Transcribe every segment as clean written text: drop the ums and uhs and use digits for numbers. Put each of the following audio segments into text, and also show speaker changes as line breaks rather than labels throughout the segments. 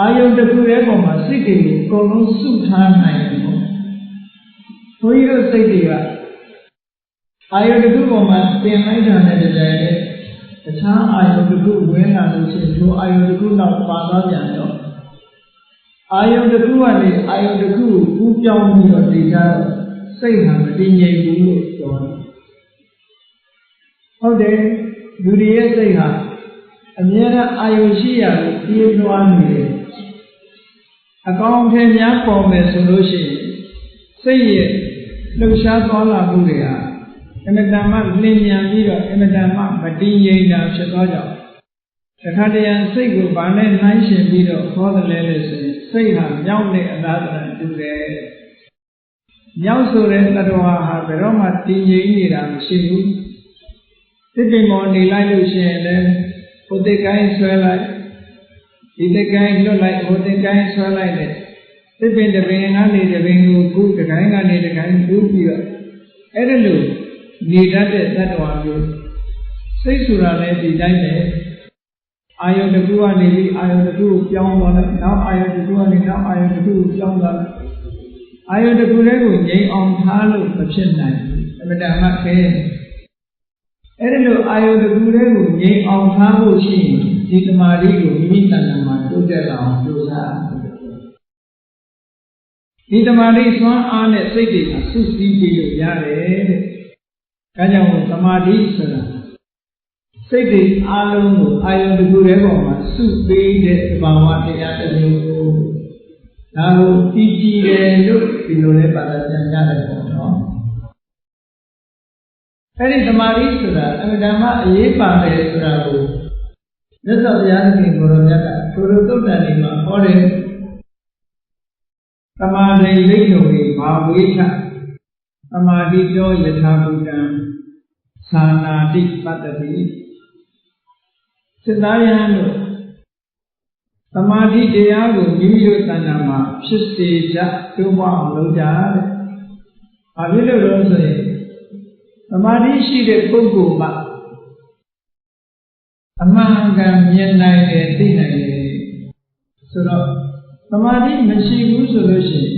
Ayo the Kurema, city, Kono Sultan, who you say, Ayo the Kuroma, the night the time I the good when I was to Ayo the good not Father. Ayo the Kuani, Ayo the good, who young me or the say him, the Dingy Bulu. How then, do the say her? And yet Ayo Shia, he one me. A content young form a solution. Say it, look sharp all our Buddha. Emadama, Linya, Emadama, Madinye, Shatoja. The Kadian Sigu, Banan, Nishan, Vido, for the letters, say her, young another do there. Young so then Latoa, Veroma, Tinja, Shibu. Tipping on the light ocean, then put the guy swell. If the guy look like what the guy swell like it. Tipping the vein, I need the vein, who the guy, I need the guy, who you. Edelu. Needed that one. Say Surane, the diamond. I am the two and I am the two young one. Now I am the two and now I am the two young one. I am the two level, on Halo, the chin line. Madame Maccain. Edelo, I am the two level, on Halo, she, did Marigo, Mitanama, to the Dosa. Did the Maris one on a city, a Susi, Yare. Kanyam Samadhi Sara. Say this alone, I am the Gureva, Su Bay de Bawati at the new. Now, Fiji, look below the Padasana. That is Samadhi Sara, and Dama Yepa Sara. This is the other thing for Rojaka, Kurutu Danima, or Samadhi Lino, Mawita. Samadhi jo yathabhutam sanati patati Siddhayano Samadhiတရားကိုမိမိတို့တဏ္ဍာမှာဖြစ်စေကြကျိုးပွားအောင်လုပ်ကြတဲ့။ဘာဖြစ်လို့လဲဆိုရင်သမာဓိရှိတဲ့ပုဂ္ဂိုလ်မှာအမှန်ကန်မြင်နိုင်တယ်သိနိုင်တယ်ဆိုတော့သမာဓိမရှိဘူးဆိုလို့ရှိရင်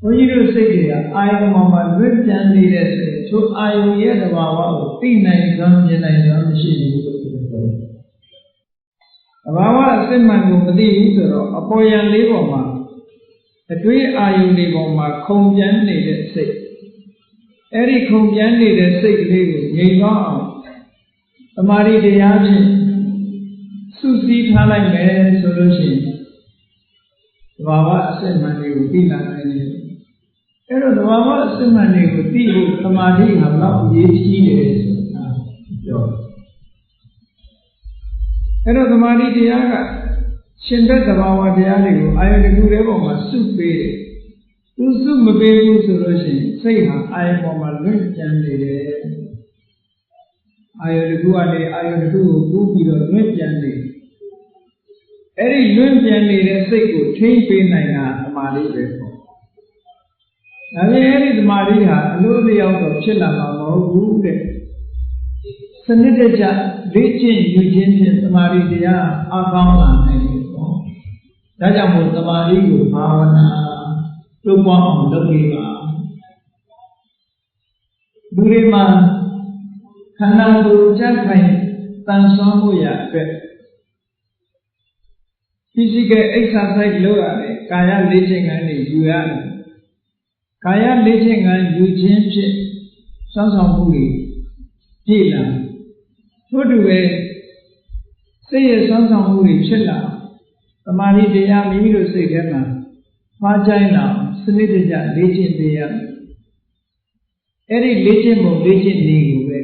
ဘုန်းကြီးတို့စိတ်တွေကအာယုံမှာလွတ်ပြန်နေတဲ့ဆိုရင်သူအာယုံရဲ့သဘာဝကိုသိနိုင်စွမ်းမြင်နိုင်စွမ်းမရှိဘူးလို့ပြောတယ်။သဘာဝအစစ်မှန်ကိုမသိဘူးဆိုတော့အပေါ်ယံလေးပေါ်မှာအတွေ့အာယုံတွေပေါ်မှာခုန်ပြန်နေတဲ့စိတ်အဲ့ဒီခုန်ပြန်နေတဲ့စိတ်ကလေးကိုငြိမ်သွားအောင်သမာဓိတရားဖြင့်စုစည်းထားလိုက်မယ်ဆိုလို့ရှိရင်သဘာဝအစစ်မှန်တွေကိုသိလာနိုင်တယ်။အဲ့တော့သဘာဝအစစ်မှန်တွေကိုသိဖို့သမာဓိဟာတော့အရေးကြီးတယ်ဆိုတာပြော။အဲ့တော့သမာဓိတရားကရှင်သက်သဘာဝတရားတွေကိုအာယုန်တစ်ခုတည်းပေါ်မှာစုပေးတယ်။သူစုမပေးဘူးဆိုလို့ရှိရင်စိတ်ဟာအာယုန်ပေါ်မှာလွင့်ကျန်နေတယ်။အာယုန်တစ်ခုကနေအာယုန်တစ်ခုကိုကူးပြီးတော့လွင့်ကျန်နေတယ်။အဲ့ဒီလွင့်ပြန်နေတဲ့စိတ်ကိုထိန်းပေးနိုင်တာသမာဓိပဲပေါ့။ဒါပေမဲ့အဲ့ဒီသမာဓိဟာအလိုလျောက်တော့ဖြစ်လာမှာမဟုတ်ဘူးတဲ့။စနစ်တကျလေ့ကျင့်ယူခြင်းဖြင့်သမာဓိတရားအကောင်းလာနိုင်တယ်ပေါ့။ဒါကြောင့်မို့သမာဓိကိုဘာဝနာတိုးပွားအောင်လုပ်ပေးပါ။လူတွေမှာခန္ဓာကိုယ်ကြက်ခိုင်တန်ဆွမ်းမှုရအတွက်physical exercise လုပ်ရတယ်ကာယလေ့ကျင့်ခန်းတွေယူရတယ်ကာယလေ့ကျင့်ခန်းယူခြင်းဖြင့်စောင့်ဆောင်မှုတွေပြည့်လာထို့တူပဲစိတ်ရဲ့စောင့်ဆောင်မှုတွေဖြစ်လာသမာဓိတရားမိမိတို့စိတ်ထဲမှာမှားချိုင်းလာစနစ်တကျလေ့ကျင့်ပေးရတယ်အဲ့ဒီလေ့ကျင့်ဖို့လေ့ကျင့်နေကိုပဲ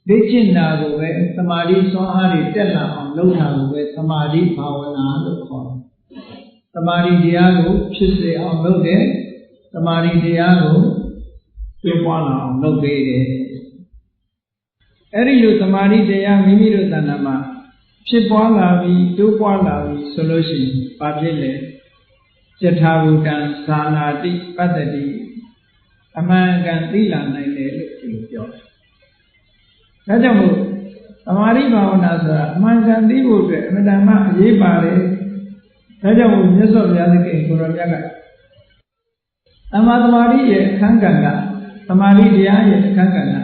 လေ့ကျင့်တာကိုပဲသမာဓိစွမ်းအားတွေတက်လာအောင်လုပ်တာကိုပဲသမာဓိဘာဝနာလို့ခေါ်တယ်။သမာဓိတရားကိုဖြစ်စေအောင်လုပ်တယ်။သမာဓိတရားကိုပြည့်ပွားလာအောင်လုပ်ပေးတယ်။အဲ့ဒီလိုသမာဓိတရားမိမိတို့တဏ္ဍာမှာဖြစ်ပွားလာပြီးတိုးပွားလာပြီးဆိုလို့ရှိရင်ဘာဖြစ်လဲ။ယထာဘူတံသာနာတိပတ္တိအမှန်ကန်သိလာနိုင်တယ်လို့ဒီလိုပြောတယ်။ဒါကြောင့်မို့သမာဓိဘာဝနာဆိုတာအမှန်ကန်သိဖို့အတွက်အမှန်တမ်းအရေးပါတယ် ဒါကြောင့်မြတ်စွာဘုရားသခင်ကိုရောမြတ်ကသမ္မာသမာဓိရဲ့အခန်းကဏ္ဍသမာဓိတရားရဲ့အခန်းကဏ္ဍ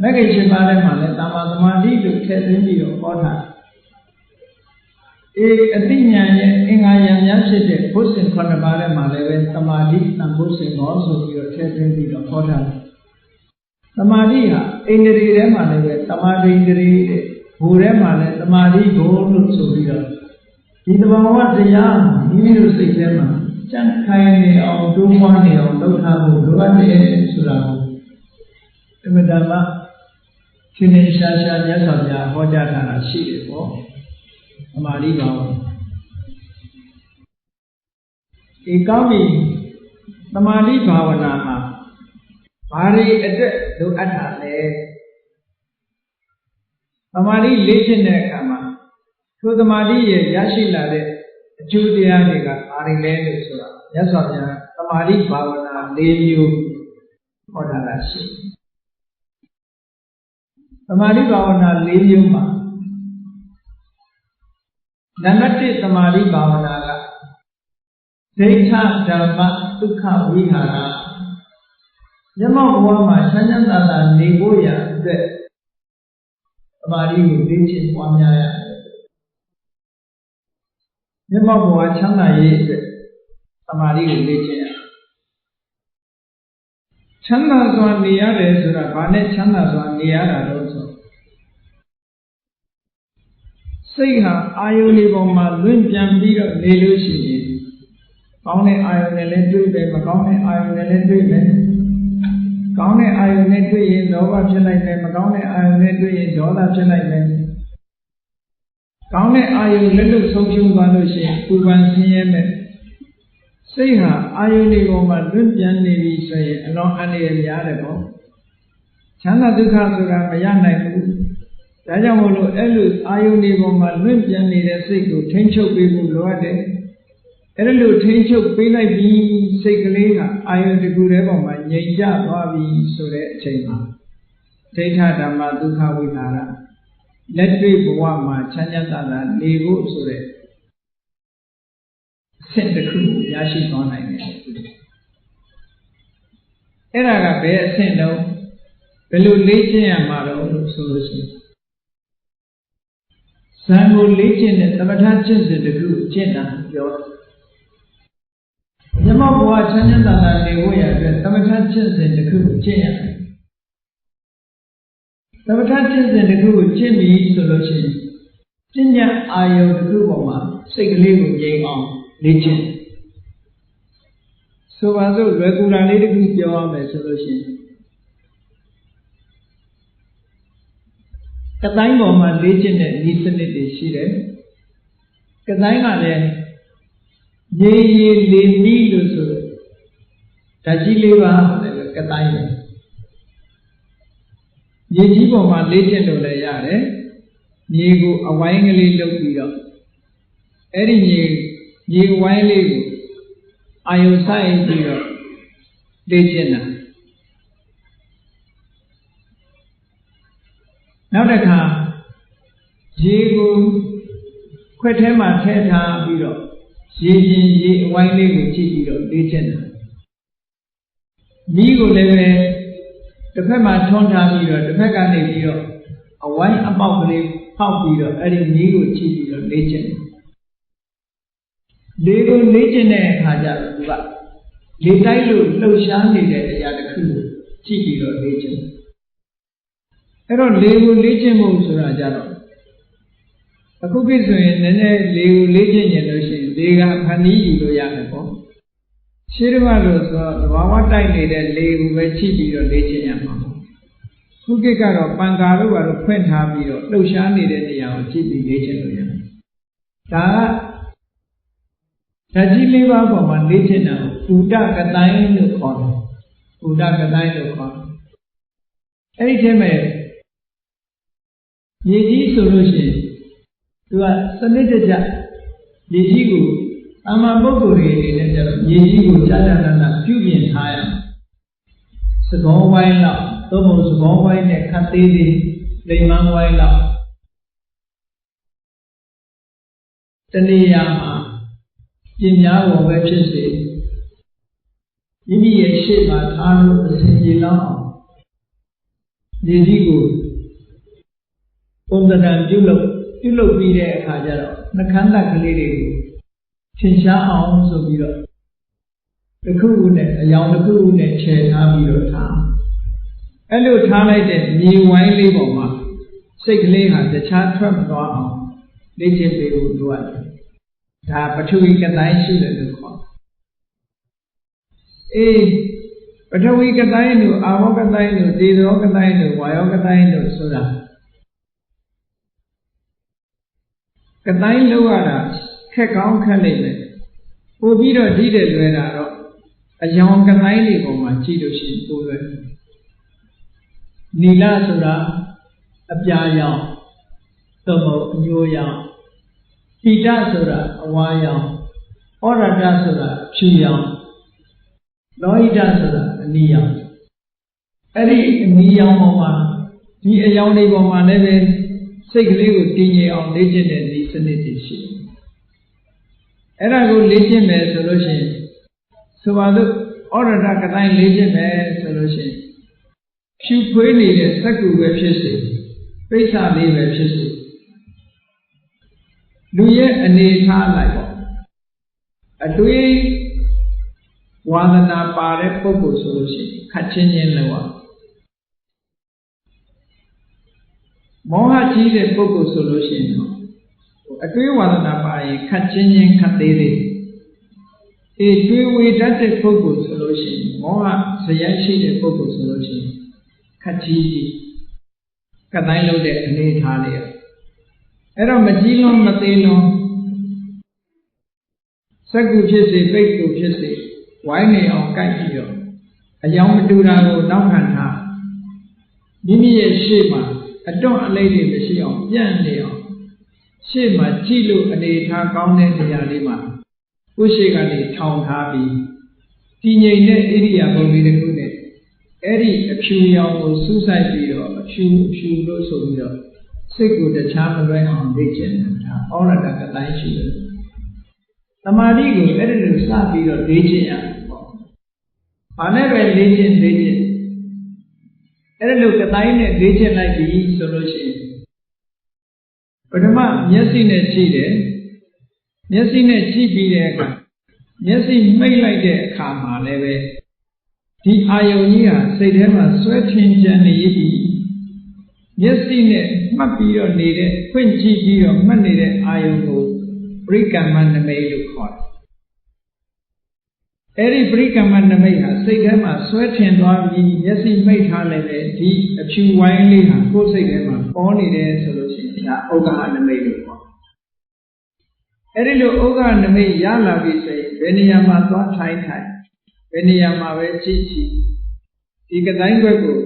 မဂ္ဂင်7ပါးထဲမှာလည်းသမ္မာသမာဓိလို့ထည့်သွင်းပြီးတော့ဟောထားအတိညာဉ်ရဲ့အင်္ဂါရံများဖြစ်တဲ့ဘုဇင်9ပါးထဲမှာလည်းပဲသမာဓိသံဘုဇင်ဟောဆိုပြီးတော့ထည့်သွင်းပြီးတော့ဟောထားတယ်သမာဓိဟာဣန္ဒြေထဲမှာလည်းပဲသမာဓိဣန္ဒြေတဲ့ဘူထဲမှာလည်းသမာဓိဘုလို့ဆိုပြီးတော့ဒီသဘာဝတရားမိမိတို့စိတ်ထဲမှာကြံ့ခိုင်နေအောင်တိုးပွားနေအောင်လုပ်ထားဖို့လိုအပ်တယ်ဆိုတာကိုအမှန်တမ်းရှင်နေရှားရှားမြတ်စွာဘုရားဟောကြားထားတာရှိတယ်ပေါ့သမာဓိပါဝင်ဒီကောင်းပြီသမာဓိဘာဝနာမှာဘာတွေအတွက်လိုအပ်တာလဲသမာဓိလေ့ကျင့်တဲ့အခါမှာထိုသမာဓိရဲ့ရရှိလာတဲ့အကျိုးတရားတွေကဘာတွေလဲလို့ဆိုတာမြတ်စွာဘုရားသမာဓိဘာဝနာ၄မျိုးဟောထားတာရှိတယ်သမာဓိဘာဝနာ၄မျိုးမှာနံပါတ်1သမာဓိဘာဝနာကဒိဋ္ဌဓမ္မဒုက္ခဝိဟာရမျက်မှောက်ဘဝမှာချမ်းသာသာနေဖို့ရအတွက်သမာဓိကိုလေ့ကျင့်ပွားများရတယ်မျက်မှောက်ဘဝချမ်းသာရေးအတွက်သမာဓိကိုလေ့ကျင့်ရချမ်းသာစွာနေရတယ်ဆိုတာဘာနဲ့ချမ်းသာစွာနေရတာလို့ဆိုစိတ်ဟာအာယုန်ဒီပေါ်မှာလွင့်ပြန်ပြီးတော့နေလို့ရှိရင်ကောင်းတဲ့အာယုန်နဲ့လည်းတွေ့တယ်မကောင်းတဲ့အာယုန်နဲ့လည်းတွေ့တယ်ကောင်းတဲ့အာယုန်နဲ့တွေ့ရင်လောဘဖြစ်လိုက်တယ်မကောင်းတဲ့အာယုန်နဲ့တွေ့ရင်ဒေါသဖြစ်လိုက်တယ်ကောင်းတဲ့အာယုန်လက်လွတ်ဆုံးရှုံးသွားလို့ရှိရင်ပူပန်ဆင်းရဲမယ်စိတ်ဟာအာယုန်ဒီပေါ်မှာလွင့်ပြန်နေပြီဆိုရင်အလောင်းအန္တရာယ်များတယ်ပေါ့ချမ်းသာဒုက္ခဆိုတာမရနိုင်ဘူးဒါကြောင့်မို့လို့အဲ့လိုအာယုန်ဒီပေါ်မှာလွင့်ပြန်နေတဲ့စိတ်ကိုထိန်းချုပ်ပေးဖို့လိုအပ်တယ်အဲ့လိုထိန်းချုပ်ပေးလိုက်ပြီးစိတ်ကလေးကအာယုန်တစ်ခုတည်းပေါ်မှာငြိမ်ကျသွားပြီဆိုတဲ့အချိန်မှာဒိဋ္ဌဓမ္မဒုက္ခဝိဟာရလက်တွေ့ဘဝမှာချမ်းသာသာနေဖို့ဆိုတဲ့အဆင့်တစ်ခုရရှိသွားနိုင်တယ်အဲ့ဒါကဘယ်အဆင့်တော့ဘယ်လိုလေ့ကျင့်ရမှာတော့ဆိုလို့ရှိရင်ဇံကိုလေ့ကျင့်တဲ့သမထကျင့်စဉ်တစ်ခုကျင့်တာပြောမျက်မှောက်ဘဝချမ်းသာသာနေဖို့ရအတွက်သမထကျင့်စဉ်တစ်ခုကျင့်ရတယ်သမထကျင့်စဉ်တစ်ခုကိုကျင့်ပြီဆိုလို့ရှိရင်ပညာအာယုန်တစ်ခုပေါ်မှာစိတ်ကလေးကိုငြိမ်အောင်လေ့ကျင့်ဆိုပါစို့လွယ်ကူတာလေးတစ်ခုပြောရမယ်ဆိုလို့ရှိရင်ကတိုင်းပေါ်မှာလေ့ကျင့်တဲ့ဤစနစ်တွေရှိတယ်ကတိုင်းကလည်းရေရေလေနီးလို့ဆိုဓာတ်ကြီး၄ပါးလည်းကတိုင်းပဲရေကြီးပေါ်မှာလေ့ကျင့်လို့လည်းရတယ်မြေကိုအဝိုင်းကလေးလုပ်ပြီးတော့အဲ့ဒီမြေဝိုင်းလေးကိုအာယုဆိုင်ပြီးတော့လေ့ကျင့်တာနောက်တစ်ခါရေကိုခွက်ထဲမှာထည့်ထားပြီးတော့ရေချင်းရေအဝိုင်းလေးကိုကြည့်ပြီးတော့လေ့ကျင့်တာမီးကိုလည်းပဲတစ်ဖက်မှာထွန်းထားပြီးတော့တစ်ဖက်ကနေပြီးတော့အဝိုင်းအပေါက်ကလေးဖောက်ပြီးတော့အဲ့ဒီမီးကိုကြည့်ပြီးတော့လေ့ကျင့်လေကိုလေ့ကျင့်တဲ့အခါကျတော့သူကလေတိုက်လို့လှုပ်ရှားနေတဲ့အရာတစ်ခုကိုကြည့်ပြီးတော့လေ့ကျင့်အဲ့တော့လေကိုလေ့ကျင့်ဖို့ဆိုတာကြတော့အခုခေတ်ဆိုရင်နည်းနည်းလေကိုလေ့ကျင့်ရင်လို့ရှိရင်လေကဖန်တီးယူလို့ရတယ်ပေါ့ရှင်းရလို့ဆိုတော့သဘာဝတိုက်နေတဲ့လေကိုပဲကြည့်ပြီးတော့လေ့ကျင့်ရမှာပေါ့ခုခေတ်ကတော့ပံကာတို့ကတော့ဖွင့်ထားပြီးတော့လှုပ်ရှားနေတဲ့နေရာကိုကြည့်ပြီးလေ့ကျင့်လို့ရတယ်ဒါကဓာတ်ကြီး၄ပါးပေါ်မှာလေ့ကျင့်တာကိုဥဒကတိုင်းလို့ခေါ်တယ်ဥဒကတိုင်းလို့ခေါ်တယ်အဲ့ဒီထဲမှာမြေကြီးဆိုလို့ရှိရင်သူကစနစ်တကျမြေကြီးကိုအမှန်ပုဂ္ဂိုလ်တွေအနေနဲ့ကျတော့မြေကြီးကိုကြာကြာနာပြုပြင်ထားရစကောဝိုင်းလောက်သို့မဟုတ်စကောဝိုင်းနဲ့ခတ်သေးသေးလိမ်မန်းဝိုင်းလောက်တနေရာမှာ ပြင်များပေါ်ပဲဖြစ်စေမိမိရဲ့ရှေ့မှာထားလို့အစဉ်ပြေလောက်အောင်ဒီကြီးကိုပုံသဏ္ဍာန်ပြုလုပ်ပြီးတဲ့အခါကျတော့နှခမ်းသက်ကလေးတွေကိုထင်ရှားအောင်ဆိုပြီးတော့တစ်ခုခုနဲ့အယောင်တစ်ခုခုနဲ့ခြယ်ထားပြီးတော့ထားအဲ့လိုထားလိုက်တဲ့မြေဝိုင်းလေးပေါ်မှာစိတ်ကလေးဟာတခြားထွက်မသွားအောင်လေ့ကျင့်ပေးဖို့လိုအပ်တယ်ဒါပထဝီကတိုင်းရှိတယ်လို့ခေါ်ပထဝီကတိုင်းတို့အာဘောကတိုင်းတို့ဒေဇောကတိုင်းတို့ဝါယောကတိုင်းတို့ဆိုတာကတိုင်းလောက်ရတာခက်ကောင်းခက်လိမ့်မယ်ပို့ပြီးတော့ဒီတဲ့လွယ်တာတော့အယောင်ကတိုင်းတွေပေါ်မှာကြည့်လို့ရှိရင်ပို့လွယ်နီလဆိုတာအပြာရောင်သို့မဟုတ်အညိုရောင်ပိဋဆိုတာအဝါရောင်ဩရတဆိုတာအဖြူရောင်လောဟိတဆိုတာအနီရောင်အဲ့ဒီအနီရောင်ပေါ်မှာဒီအယောင်တွေပေါ်မှာလည်းပဲစိတ်ကလေးကိုတည်ငြိမ်အောင်လေ့ကျင့်တဲ့ဒီစနစ်တွေရှိတယ်အဲ့ဒါကိုလေ့ကျင့်မယ်ဆိုလို့ရှိရင်ဆိုပါစို့ဩရတကတိုင်းလေ့ကျင့်မယ်ဆိုလို့ရှိရင်ဖြူဖွေးနေတဲ့စက္ကူပဲဖြစ်စေပိဿာလေးပဲဖြစ်စေလူရဲ့အနေထားလိုက်ပေါ့အတွေးဝါဒနာပါတဲ့ပုဂ္ဂိုလ်ဆိုလို့ရှိရင်ခက်ချင်းချင်းလောက်မောဟကြီးတဲ့ပုဂ္ဂိုလ်ဆိုလို့ရှိရင်အတွေးဝါဒနာပါရင်ခက်ချင်းချင်းခက်သေးသေးတွေးဝေတတ်တဲ့ပုဂ္ဂိုလ်ဆိုလို့ရှိရင်မောဟဇယိုက်ရှိတဲ့ပုဂ္ဂိုလ်ဆိုလို့ရှိရင်ခက်ကြီးကတိုင်းလို့တဲ့အနေထားလေးအဲ့တော့မကြီးလွန်မသေးလွန်စက္ကူဖြစ်စေပိတ်ကူဖြစ်စေဝိုင်းနေအောင်ကြိုက်ပြီးတော့အယောင်မတူတာကိုနောက်ခံထားမိမိရဲ့ရှေ့မှာအတွန့်အလိမ့်တွေမရှိအောင်ပြန့်နေအောင်ရှေ့မှာကြည့်လို့အနေထားကောင်းတဲ့နေရာလေးမှာကိုယ်ရှေ့ကနေထောင်ထားပြီးတည်ငြိမ်တဲ့ဣရိယာပုလေးတစ်ခုနဲ့အဲ့ဒီအဖြူရောင်ကိုစူးစိုက်ပြီးတော့အဖြူလို့ဆိုပြီးတော့စိတ်ကိုတခြားမလွဲအောင်လေ့ကျင့်တာဩရတကတိုင်းရှိတယ်သမာဓိကိုအဲ့ဒီလိုစပြီးတော့လေ့ကျင့်ရတယ်ပေါ့ဘာနဲ့ပဲလေ့ကျင့်အဲ့ဒီလိုကတိုင်းနဲ့လေ့ကျင့်လိုက်ပြီဆိုလို့ရှိရင်ပထမမျက်စိနဲ့ကြည့်တယ်မျက်စိနဲ့ကြည့်ပြီးတဲ့အခါမျက်စိမှိတ်လိုက်တဲ့အခါမှာလည်းပဲဒီအာယုန်ကြီးဟာစိတ်ထဲမှာဆွဲထင်ကြံနေပြီမျက်စိနဲ့မှတ်ပြီးတော့နေတဲ့ဖွင့်ကြည့်ပြီးတော့မှတ်နေတဲ့အာယုန်ကိုပရိကမ္မနမိတ်လို့ခေါ်တယ်အဲ့ဒီပရိကမ္မနမိတ်ဟာစိတ်ထဲမှာဆွဲထင်သွားပြီးမျက်စိမိတ်ထားလည်းပဲဒီအဖြူဝိုင်းလေးဟာကိုယ်စိတ်ထဲမှာပေါ်နေတယ်ဆိုလို့ရှိရင်ဒါဥက္ကနမိတ်လို့ခေါ်အဲ့ဒီလိုဥက္ကနမိတ်ရလာပြီဆိုရင်ဘယ်နေရာမှာသွားထိုင်ဘယ်နေရာမှာပဲကြည့်ဒီကတိုင်းဘက်ကို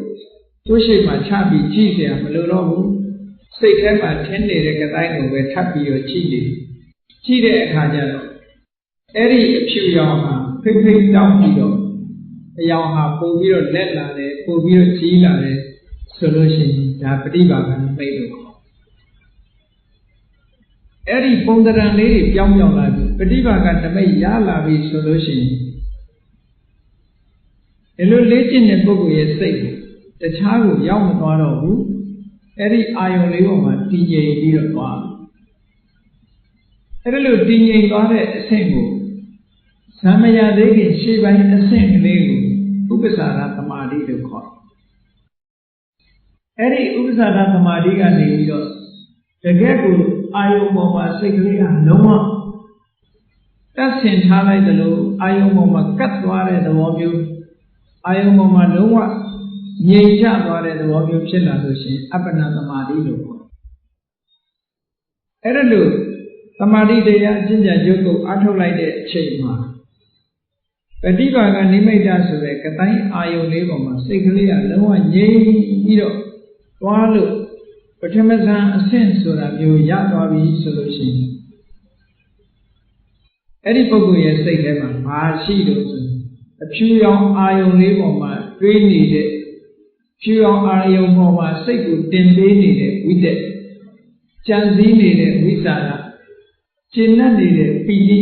ကိုယ်ရှိမှချပြီးကြည့်เสียမလို့တော့ဘူးစိတ်ထဲမှာထင်းနေတဲ့ကတိုင်းကိုပဲထပ်ပြီးတော့ကြည့်တဲ့အခါကျတော့အဲ့ဒီအဖြူရောင်ဟာဖိဖိတောင်းပြီးတော့အယောင်ဟာပို့ပြီးတော့လက်လာတယ်ပို့ပြီးတော့ကြီးလာတယ်ဆိုလို့ရှိရင်ဒါပฏิပါကံပိတ်လို့ခေါ်အဲ့ဒီပုံသဏ္ဍာန်လေးတွေပြောင်းလာပြီပฏิပါကံဓမိတ်ရလာပြီဆိုလို့ရှိရင်ဒီလိုလေ့ကျင့်တဲ့ပုဂ္ဂိုလ်ရဲ့စိတ်တခြားကိုရောက်မသွားတော့ဘူးအဲ့ဒီအာယုံလေးပေါ်မှာတည်ငြိမ်ပြီးတော့သွားအဲ့ဒီလိုတည်ငြိမ်သွားတဲ့အဆင့်ကိုဇံမရသေးခင်ရှေ့ပိုင်းအဆင့်ကလေးကိုဥပ္ပစာရသမာဓိလို့ခေါ်အဲ့ဒီဥပ္ပစာရသမာဓိကနေပြီးတော့တကယ်ကိုအာယုံပေါ်မှာစိတ်ကလေးကလုံးဝတက်ဆင်ထားလိုက်တယ်လို့အာယုံပေါ်မှာကတ်သွားတဲ့သဘောမျိုးအာယုံပေါ်မှာလုံးဝငြိမ်ချသွားတဲ့သဘောမျိုးဖြစ်လာလို့ရှိရင်အပ္ပနာသမာဓိလို့ခေါ်အဲ့ဒါလို့သမာဓိတရားအကျင့်ကြံရုပ်ကိုအားထုတ်လိုက်တဲ့အချိန်မှာပฏิပါကနိမိတ်တဆိုတဲ့ကတိုင်းအာယုံလေးပေါ်မှာစိတ်ကလေးကလုံးဝငြိမ်ပြီးတော့သွားလို့ပထမဇန်အဆင့်ဆိုတာမျိုးရသွားပြီဆိုလို့ရှိရင်အဲ့ဒီပုဂ္ဂိုလ်ရဲ့စိတ်ထဲမှာဘာရှိလို့ဆိုအဖြူရောင်အာယုံလေးပေါ်မှာတွေးနေတဲ့ဖြူရောင်အာယုံပေါ်မှာစိတ်ကိုတင်ပေးနေတဲ့ဝိတက်ကြံစည်နေတဲ့ဝိသရာကျင့်တတ်နေတဲ့ပီတိ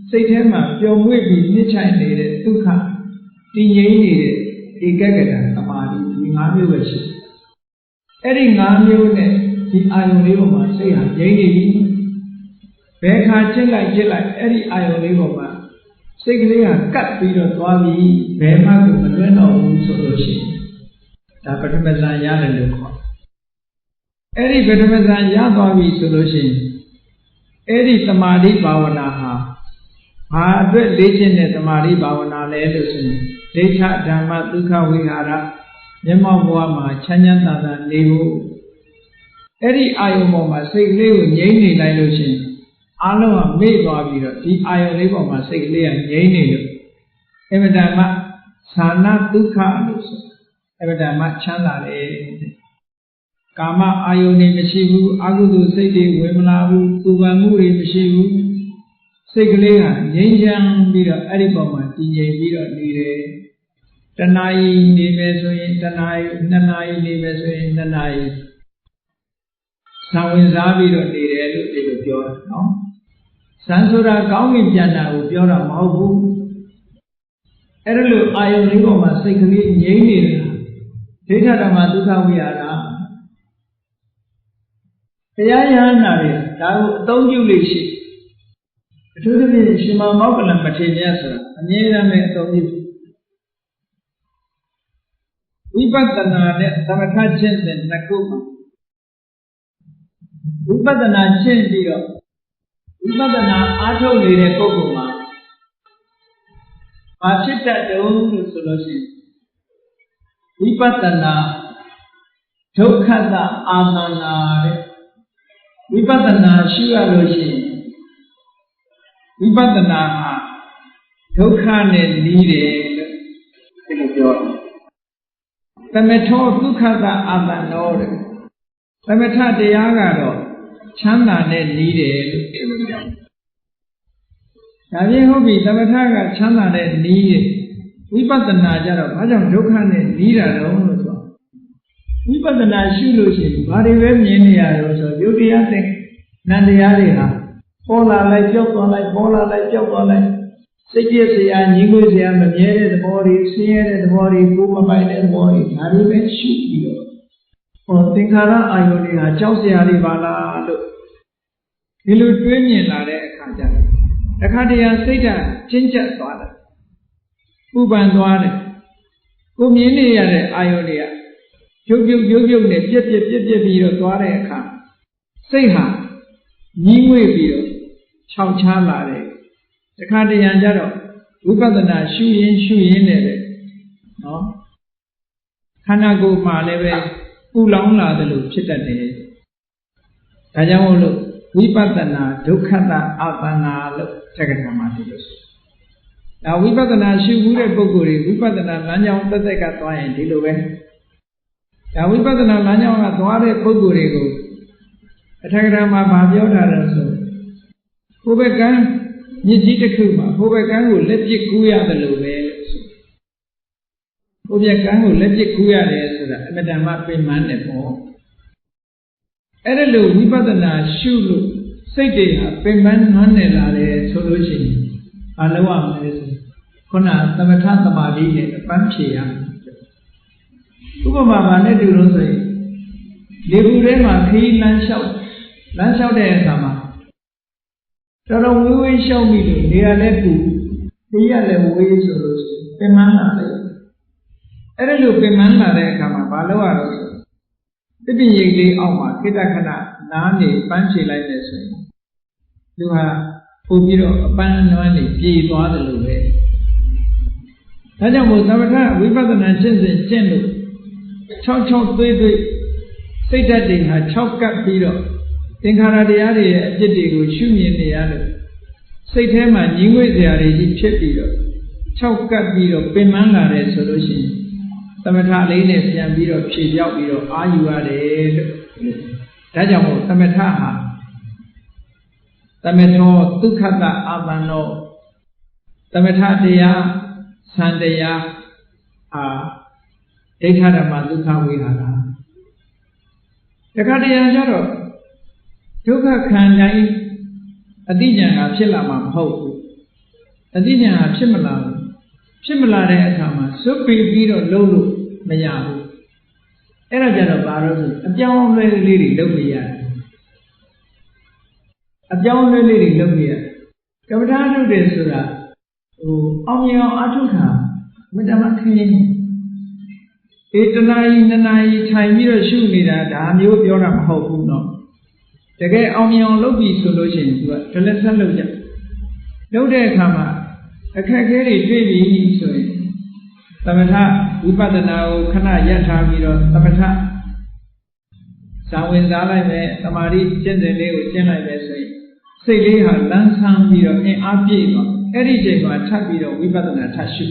စိတ်ထဲမှာပျော်မွေ့ပြီးနှစ်ချိုင်နေတဲ့ဒုက္ခတည်ငြိမ်နေတဲ့ဧကဂတသမာဓိဒီ၅မျိုးပဲရှိတယ်အဲ့ဒီ၅မျိုးနဲ့ဒီအာယုန်လေးပေါ်မှာစိတ်ဟာငြိမ်နေပြီဘယ်ခါချစ်လိုက်အဲ့ဒီအာယုန်လေးပေါ်မှာစိတ်ကလေးကကတ်ပြီးတော့သွားပြီဘယ်မှကိုမလွဲတော့ဘူးဆိုလို့ရှိရင်ဒါပထမဇန်ရတယ်လို့ခေါ်အဲ့ဒီပထမဇန်ရသွားပြီဆိုလို့ရှိရင်အဲ့ဒီသမာဓိဘာဝနာဟာဘာအတွက်လေ့ကျင့်တဲ့သမာဓိဘာဝနာလဲလို့ဆိုရင်ဒိဋ္ဌဓမ္မဒုက္ခဝိဟာရမျက်မှောက်ဘဝမှာချမ်းချမ်းသာသာနေဖို့အဲ့ဒီအာယုံပေါ်မှာစိတ်ကလေးကိုငြိမ့်နေလိုက်လို့ရှိရင်အလုံးကမေ့သွားပြီးတော့ဒီအာယုံလေးပေါ်မှာစိတ်ကလေးကငြိမ့်နေလို့အမတန်မှဌာနဒုက္ခလို့ဆိုအမတန်မှချမ်းသာတယ်ကာမအာယုန်တွေမရှိဘူးအကုသိုလ်စိတ်တွေဝင်မလာဘူးပူပန်မှုတွေမရှိဘူးစိတ်ကလေးကငြိမ်းချမ်းပြီးတော့အဲ့ဒီပုံမှာတည်ငြိမ်ပြီးတော့နေတယ်တဏှာကြီးနေမယ်ဆိုရင်တဏှာကြီးနှစ်နာရီနေမယ်ဆိုရင်နှစ်နာရီဇံဝင်စားပြီးတော့နေတယ်လို့ဒီလိုပြောတာနော်ဇံဆိုတာကောင်းကင်ပြန်တာကိုပြောတာမဟုတ်ဘူးအဲ့ဒါလို့အာယုန်လေးပေါ်မှာစိတ်ကလေးငြိမ်းနေတာဒိဋ္ဌဓမ္မဒုက္ခဝိဟာရတရားရဟန္တာတွေဒါကိုအသုံးပြုလို့ရှိအထူးသဖြင့်ရှင်မောက္ကလမထေရမြတ်ဆိုတာအမြဲတမ်းပဲအသုံးပြုဝိပဿနာနဲ့သမထချင်းစဉ်နှစ်ခုဝိပဿနာရှင်းပြီးတော့ဝိပဿနာအားထုတ်နေတဲ့ပုဂ္ဂိုလ်မှာဘာဖြစ်တတ်တုံးလို့ဆိုလို့ရှိရင်ဝိပဿနာဒုက္ခတအာမနာတဲ့ဝိပဿနာရှိရလို့ရှိရင်ဝိပဿနာဟာဒုက္ခနဲ့နီးတယ်လို့ဒီလိုပြောတယ်သမထောဒုက္ခတအာမနောတဲ့သမထတရားကတော့ချမ်းသာနဲ့နီးတယ်လို့ပြောတယ်ဒါပြင်ဟုတ်ပြီသမထကချမ်းသာနဲ့နီးတယ်ဝိပဿနာကြတော့ဘာကြောင့်ဒုက္ခနဲ့နီးတာတော့လို့ဆိုဝိပဿနာရှုလို့ရှိရင်ဘာတွေပဲမြင်နေရတော့ဆိုယုတ်တရားတဲ့နန္တရားတွေဟာပေါ်လာလိုက်ကြောက်သွားလိုက်ပေါ်လာလိုက်ကြောက်သွားလိုက်စိတ်ပြည့်စရာညီငွေစရာမမြဲတဲ့သဘောတွေဆင်းရဲတဲ့သဘောတွေကိုမပိုင်တဲ့သဘောတွေဒါတွေပဲရှုပြီးတော့သင်္ခါရအာယုန်တွေဟာကြောက်စရာတွေပါလားလို့ဒီလိုတွေးမြင်လာတဲ့အခါကျတော့အခါတရံစိတ်ဓာတ်ချင်းကျက်သွားတယ်ပူပန်သွားတယ်ကိုမြင်နေရတဲ့အာယုန်တွေကရုပ်နဲ့ပြက်ပြီးတော့သွားတဲ့အခါစိတ်ဟာညီးငွေ့ပြီးတော့ခြောက်ခြားလာတယ်တခါတရံကျတော့ဝိပဿနာရှုရင်းနဲ့ပဲနော်ခန္ဓာကိုယ်မှာလည်းပဲပူလောင်လာတယ်လို့ဖြစ်တတ်တယ်ဒါကြောင့်မို့လို့ဝိပဿနာဒုက္ခတအာသနာလို့တက္ကရာမှာဒီလိုဆိုဒါဝိပဿနာရှုမှုတဲ့ပုဂ္ဂိုလ်တွေဝိပဿနာလမ်းကြောင်းတက်ကသွားရင်ဒီလိုပဲဒါဝိပဿနာလမ်းကြောင်းကသွားတဲ့ပုဂ္ဂိုလ်တွေကိုအထက်ကရာမှာဗာပြောထားတယ်ဆိုဘုဘကံမြစ်ကြီးတစ်ခုမှာဘုဘကံကိုလက်ပစ်ကူးရတယ်လို့ပဲဆိုဘုဘကံကိုလက်ပစ်ကူးရတယ်ဆိုတာအမတန်မှပင်ပန်းတယ်ပေါ့အဲ့ဒါလို့ဝိပဿနာရှုလို့စိတ်တွေဟာပင်ပန်းနွမ်းနယ်လာတယ်ဆိုလို့ရှိရင်အလုံးဝမလဲဆိုခုနသမထသမာဓိနဲ့အပန်းဖြေရဥပမာဘာနဲ့တူလို့ဆိုရင်လေဘူးထဲမှာခရီးလမ်းလျှောက်တဲ့အခါမှာတော်တော်ဝေးဝေးလျှောက်ပြီးလို့နေရာလည်းပူခရီးရလည်းဝေးဆိုလို့ပင်ပန်းလာတယ်အဲ့ဒါလို့ပင်ပန်းလာတဲ့အခါမှာဘာလုပ်ရတော့ဆိုတပိရိတ်လေးအောက်မှာခိတ္တခဏနားနေပန်းဖြေလိုက်တယ်ဆိုရင်သူဟာပို့ပြီးတော့အပန်းနွမ်းနေပြေးသွားတယ်လို့ပဲဒါကြောင့်မို့သမထဝိပဿနာရှင်းလို့6သွေးစိတ်ဓာတ်တွေဟာ6ကပ်ပြီးတော့သင်္ခါရတရားတွေရဲ့အဖြစ်တွေကိုရှုမြင်နေရလို့စိတ်ထဲမှာညီငွေ့စရာတွေကြီးဖြစ်ပြီးတော့6ကပ်ပြီးတော့ပင်ပန်းလာတယ်ဆိုလို့ရှိရင်သမထလေးနဲ့ပြန်ပြီးတော့ဖြေပြောက်ပြီးတော့အာယူရတယ်လို့ဒါကြောင့်မို့သမထဟာသမထောဒုက္ခတအာသနောသမထတရားသံတရားဒိဋ္ဌဓမ္မဒုက္ခဝိဟာရတခါတရံကျတော့ဒုက္ခခံတိုင်းအတိညာဏ်ကဖြစ်လာမှာမဟုတ်ဘူး အတိညာဖြစ်မလာဘူးဖြစ်မလာတဲ့အခါမှာစွတ်ပြီးတော့လုံးလို့မရဘူးအဲ့ဒါကြတော့ဘာလို့ဆိုအပြောင်းအလဲလေးတွေလုပ်နေရတယ်အပြောင်းအလဲလေးတွေလုပ်နေရတယ်ကမ္ဘာထားလုပ်တယ်ဆိုတာအောင်မြင်အောင်အထုခံမတမခင်းတနာရီနှစ်နာရီထိုင်ပြီးတော့ရှုနေတာဒါမျိုးပြောတာမဟုတ်ဘူးเนาะတကယ်အောင်မြင်အောင်လုပ်ပြီးဆိုလို့ရှိရင်သူကဒလက်ဆက်လုပ်ကြလုပ်တဲ့အခါမှာအခက်အခဲတွေတွေ့ပြီးဆိုရင်သမထဝိပဿနာကိုခဏရပ်ထားပြီးတော့သမထဇာဝင်စားလိုက်မယ်သမာဓိကျင့်စဉ်လေးကိုကျင့်လိုက်မယ်ဆိုရင်စိတ်လေးဟာလန်းဆန်းပြီးတော့အင်အားပြည့်တော့အဲ့ဒီချိန်မှာထပ်ပြီးတော့ဝိပဿနာထပ်ရှု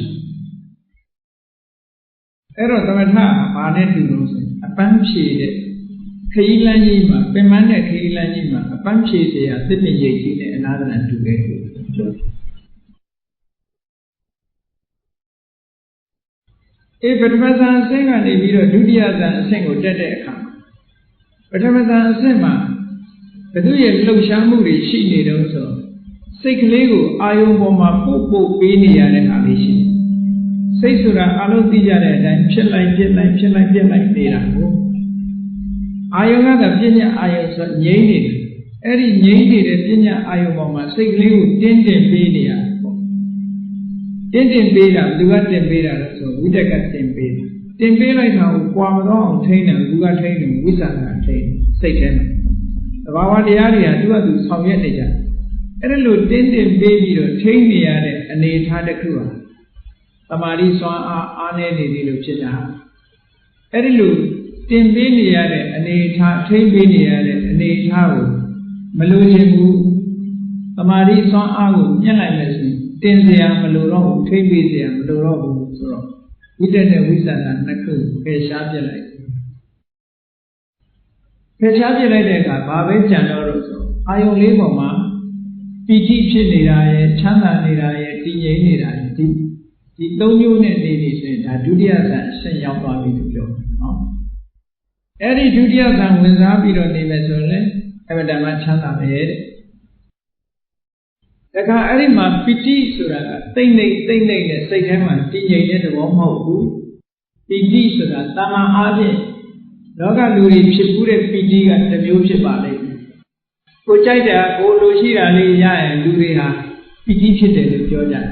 အဲ့တော့သမထဘာနဲ့တူလို့ဆိုရင်အပန်းဖြေတဲ့ခရီးလမ်းကြီးမှာပင်မနဲ့ခရီးလမ်းကြီးမှာအပန်းဖြေเสียသစ်ပင်ရိပ်ကြီးနဲ့အနာသနာတူတယ်လို့ပြောပထမဇန်အဆင့်ကနေပြီးတော့ဒုတိယဇန်အဆင့်ကိုတက်တဲ့အခါပထမဇန်အဆင့်မှာဘသူရဲ့လှုပ်ရှားမှုတွေရှိနေတော့ဆိုစိတ်ကလေးကိုအာယုံပေါ်မှာပို့ပေးနေရတဲ့ဟာလေးရှိတယ်စိတ်ဆိုတာအလုံးသိကြတဲ့အတိုင်းဖြစ်လိုက်နေတာကိုအာယုံကတော့ပြဉ္ညာအာယုံဆိုငြိမ့်နေတယ်အဲ့ဒီငြိမ့်နေတဲ့ပြဉ္ညာအာယုံပေါ်မှာစိတ်ကလေးကိုတင်းပေးနေရတယ်ပေါ့တင်းပေးတာသူကတင်ပေးတာလို့ဆိုဝိတက်ကတင်ပေးတယ်တင်ပေးလိုက်တာကိုကြွာမတော့အောင်ထိန်းတယ်သူကထိန်းတယ်ဝိသနာထိန်းစိတ်ထဲမှာသဘာဝတရားတွေကသူကသူဆောင်ရွက်နေကြအဲ့ဒါလို့တင်းပေးပြီးတော့ထိန်းနေရတဲ့အနေအထားတစ်ခုဟာသမာဓိစွမ်းအားနည်းနေတယ်လို့ဖြစ်တာအဲ့ဒီလိုတင်ပေးနေရတဲ့အနေအထားထိန်းပေးနေရတဲ့အနေအထားကိုမလိုချင်ဘူးသမာဓိစွမ်းအားကိုညှက်လိုက်မယ်ဆိုရင်တင်เสียမလိုတော့ဘူးထိန်းပေးเสียမလိုတော့ဘူးဆိုတော့ဝိတ္တနဲ့ဝိသနာနှစ်ခုဖယ်ရှားပြလိုက်တဲ့အခါဘာပဲကြံတော့လို့ဆိုအာယုံလေးပေါ်မှာပီတိဖြစ်နေတာရဲ့ချမ်းသာနေတာရဲ့တည်ငြိမ်နေတာရဲ့ဒီသုံးမျိုးနဲ့နေနေဆိုရင်ဒါဒုတိယဇန်အဆင့်ရောက်သွားပြီလို့ပြောတယ်နော်အဲ့ဒီဒုတိယဇန်ဝင်စားပြီးတော့နေမယ်ဆိုရင်လည်းအမှန်တမ်းချမ်းသာမယ်တဲ့ဒါကအဲ့ဒီမှာပီတိဆိုတာကတိတ်နေနဲ့စိတ်ထဲမှာတည်ငြိမ်တဲ့သဘောမဟုတ်ဘူးပီတိဆိုတာတာမန်အားဖြင့်လောကလူတွေဖြစ်မှုတဲ့ပီတိကတစ်မျိုးဖြစ်ပါလိမ့်မယ်ကိုကြိုက်တာကိုလိုရှိတာလေးရရင်လူတွေဟာပီတိဖြစ်တယ်လို့ပြောကြတယ်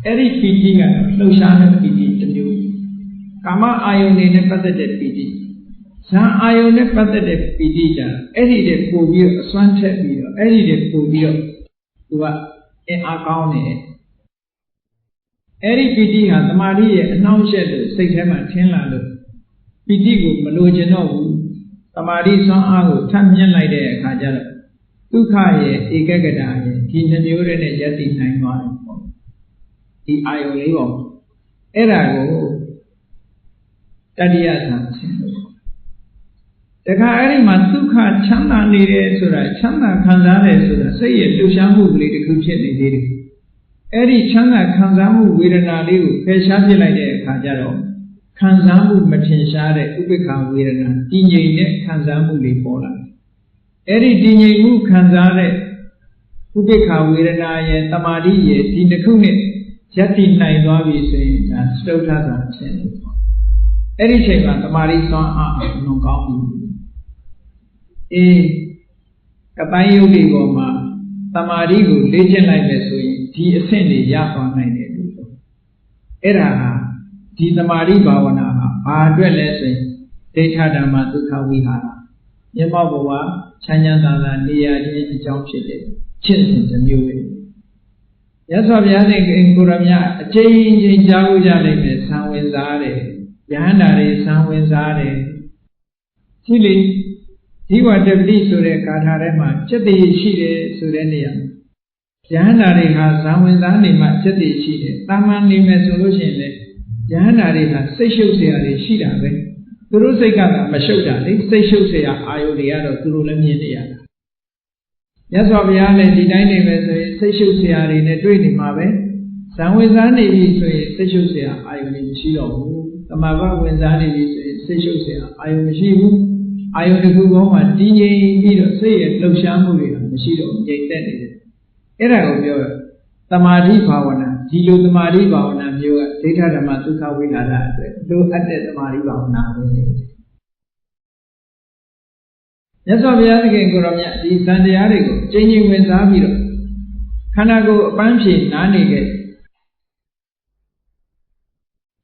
အဲ့ဒီပီတိကလှုပ်ရှားတဲ့ပီတိတစ်မျိုးကာမအာယုန်နဲ့ပတ်သက်တဲ့ပီတိဇန်အာယုန်နဲ့ပတ်သက်တဲ့ပီတိကြအဲ့ဒီတည်းပို့ပြီးတော့အစွမ်းထက်ပြီးတော့အဲ့ဒီတည်းပို့ပြီးတော့သူကအင်အားကောင်းနေတယ်အဲ့ဒီပီတိဟာသမာဓိရဲ့အနှောင့်အယှက်လို့စိတ်ထဲမှာထင်လာလို့ပီတိကိုမလိုချင်တော့ဘူးသမာဓိစွမ်းအားကိုထပ်မြင့်လိုက်တဲ့အခါကျတော့ဒုက္ခရဲ့ဧကဂတရဲ့ဒီနှမျိုးတွေနဲ့ယက်တည်နိုင်သွားတယ်ပေါ့ဒီအာယုံလေးပေါ့အဲ့ဒါကိုတတိယဇန်ဆင်းလို့တခါအဲ့ဒီမှာဒုက္ခချမ်းသာနေတယ်ဆိုတာချမ်းသာခံစားတယ်ဆိုတာစိတ်ရဲ့လှုပ်ရှားမှုကလေးတစ်ခုဖြစ်နေသေးတယ်အဲ့ဒီချမ်းသာခံစားမှုဝေဒနာလေးကိုဖယ်ရှားပြလိုက်တဲ့အခါကျတော့ခံစားမှုမထင်ရှားတဲ့ဥပိ္ပခာဝေဒနာတည်ငြိမ်တဲ့ခံစားမှုလေးပေါ်လာတယ်အဲ့ဒီတည်ငြိမ်မှုခံစားတဲ့ဥပိ္ပခာဝေဒနာရဲ့တမာတိရဲ့ဒီတစ်ခုနဲ့ယက်တည်နိုင်သွားပြီဆိုရင်ဒါစတုထ္ထဇာဖြစ်တယ်ပေါ့အဲ့ဒီချိန်မှာတမာတိစွမ်းအားအလွန်ကောင်းပြီကပိုင်းယုတ်ဒီပေါ်မှာတမာတိကိုလေ့ကျင့်လိုက်မယ်ဆိုရင်ဒီအဆင့်တွေရသွားနိုင်တယ်လို့ဆိုအဲ့ဒါဟာဒီတမာတိဘာဝနာဟာဘာအတွက်လဲဆိုရင်ဒိဋ္ဌဓမ္မဒုက္ခဝိဟာရမျက်မှောက်ဘဝချမ်းချမ်းသာသာနေရခြင်းအကြောင်းဖြစ်တဲ့ချစ်စဉ်တစ်မျိုးပဲရသော်ဘုရားရှင်ကိုရမြအချိန်ချင်းကြားလို့ကြနိုင်မယ်ဆံဝင်စားတယ်ယဟန္တာတွေဆံဝင်စားတယ်ရှိလေဒီဝတ္တပိဆိုတဲ့ဂါထာထဲမှာจิตတိရှိတယ်ဆိုတဲ့နေရာယဟန္တာတွေဟာဇံဝင်စားနေမှจิตတိရှိတယ်တာမန်နေမယ်ဆိုလို့ရှိရင်လေယဟန္တာတွေဟာစိတ်ရှုပ်เสียတွေရှိတာပဲသူတို့စိတ်ကမရှုပ်တာလေစိတ်ရှုပ်เสียအာယုတွေကတော့သူတို့လည်းမြင်နေရတာမြတ်စွာဘုရားလည်းဒီတိုင်းနေမယ်ဆိုရင်စိတ်ရှုပ်เสียတွေနဲ့တွေ့နေမှာပဲဇံဝင်စားနေပြီဆိုရင်စိတ်ရှုပ်เสียအာယုတွေမရှိတော့ဘူးတမဘဝင်စားနေပြီဆိုရင်စိတ်ရှုပ်เสียအာယုမရှိဘူးအာယုတစ်ခုကောင်းမှတည်ငြိမ်ပြီးတော့စိတ်ရဲ့လှုပ်ရှားမှုတွေမရှိတော့ငြိမ်သက်နေတယ်အဲ့ဒါကိုပြောရ Tamari Bhavana, Jilo Tamari Bhavana, Data Dhamma Sukha Vihara, do at the Tamari Bhavana. Yes, obviously, Guramya, the Sunday Arigo, changing with Zaviro. Kanago, Panchi, Nani.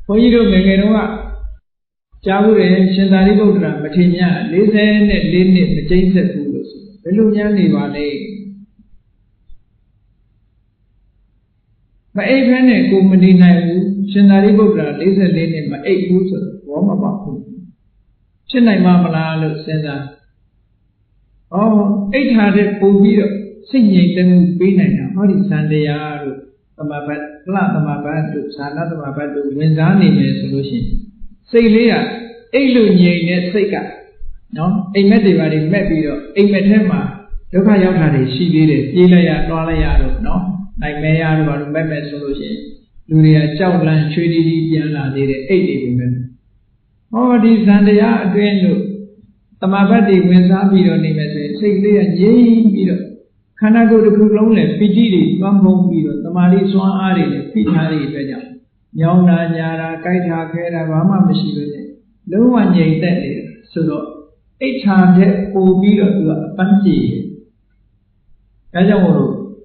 For you to make it over. Chavure, Shandari Bodra, Matinia, listen and listen the change of fools. Velunyani Vale. My 8 penny, Kumadi, Shandari Bodra, listen, listen, my 8 fools, warm about whom. Shandai Mamala, Senda. Oh, 800 Pubio, singing them Bina, Hori Sandaya, Tamabat, Platamabatu, Sanatamabatu, Wenzani solution. Say later, Elu Seka. No, a medivari mebio, a metema, Loka Yotari, she did it, Ilaya, Lolaya, no, like Mayaru or Meme solution. Luria Chowland, Tridi, Diana, did it 80 women. All these Sandaya, Grenu. Tamabati when Zabiro name say later, Jay Biro. Kanago the Kulone, Pididi, Bambo Biro, Tamari Swan Ari, Pitari, Vejam. Yona Yara, Kaita, Kera, Vama, Michigan. No one yet that so 800 Obiro to a Panchi. Kajamoro.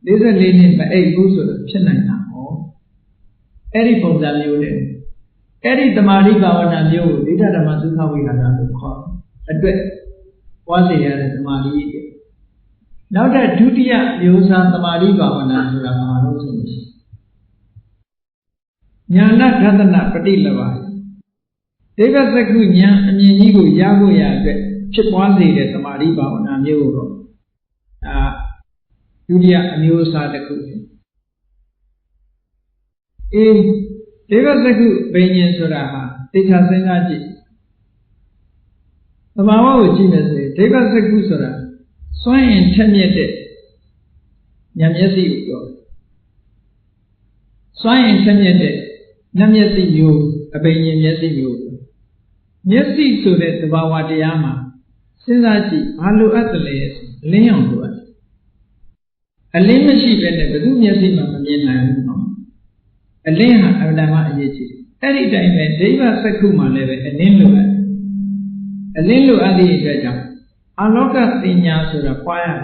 This is a lady by 8 boots of Chenana. Eddie Ponzamune. Eddie Tamari Bavana, you, Dita Masuka, we had to call. A bit was the other Tamari. Now that Tutia, Yosa Tamari Bavana, Ramano. Nyana Ratana Padilava. Deva Saku Nya and Yanigo Yago Yag, Chipwazi, the Tamari Bavana, Euro. Julia and Yosa the Kuki. In Deva Saku Banyan Suraha, Tita Senaji. The Mama was Jimmers, Deva Saku Sura, Swine and 10 years. Yamyasi go. Swine and 10 years. Namyasi you, a Banyan Yasi you. Yasi so that the Bawatiyama, Sinati, Alu Atales, Leon to us. A lame sheep and a Bazoo Yasi Mamma, a Leha Adama Yachi. Every time a Deva Sakuma level, a Nilu. A Lilu Adi Gaja. Aloka Tinya Sura Paya.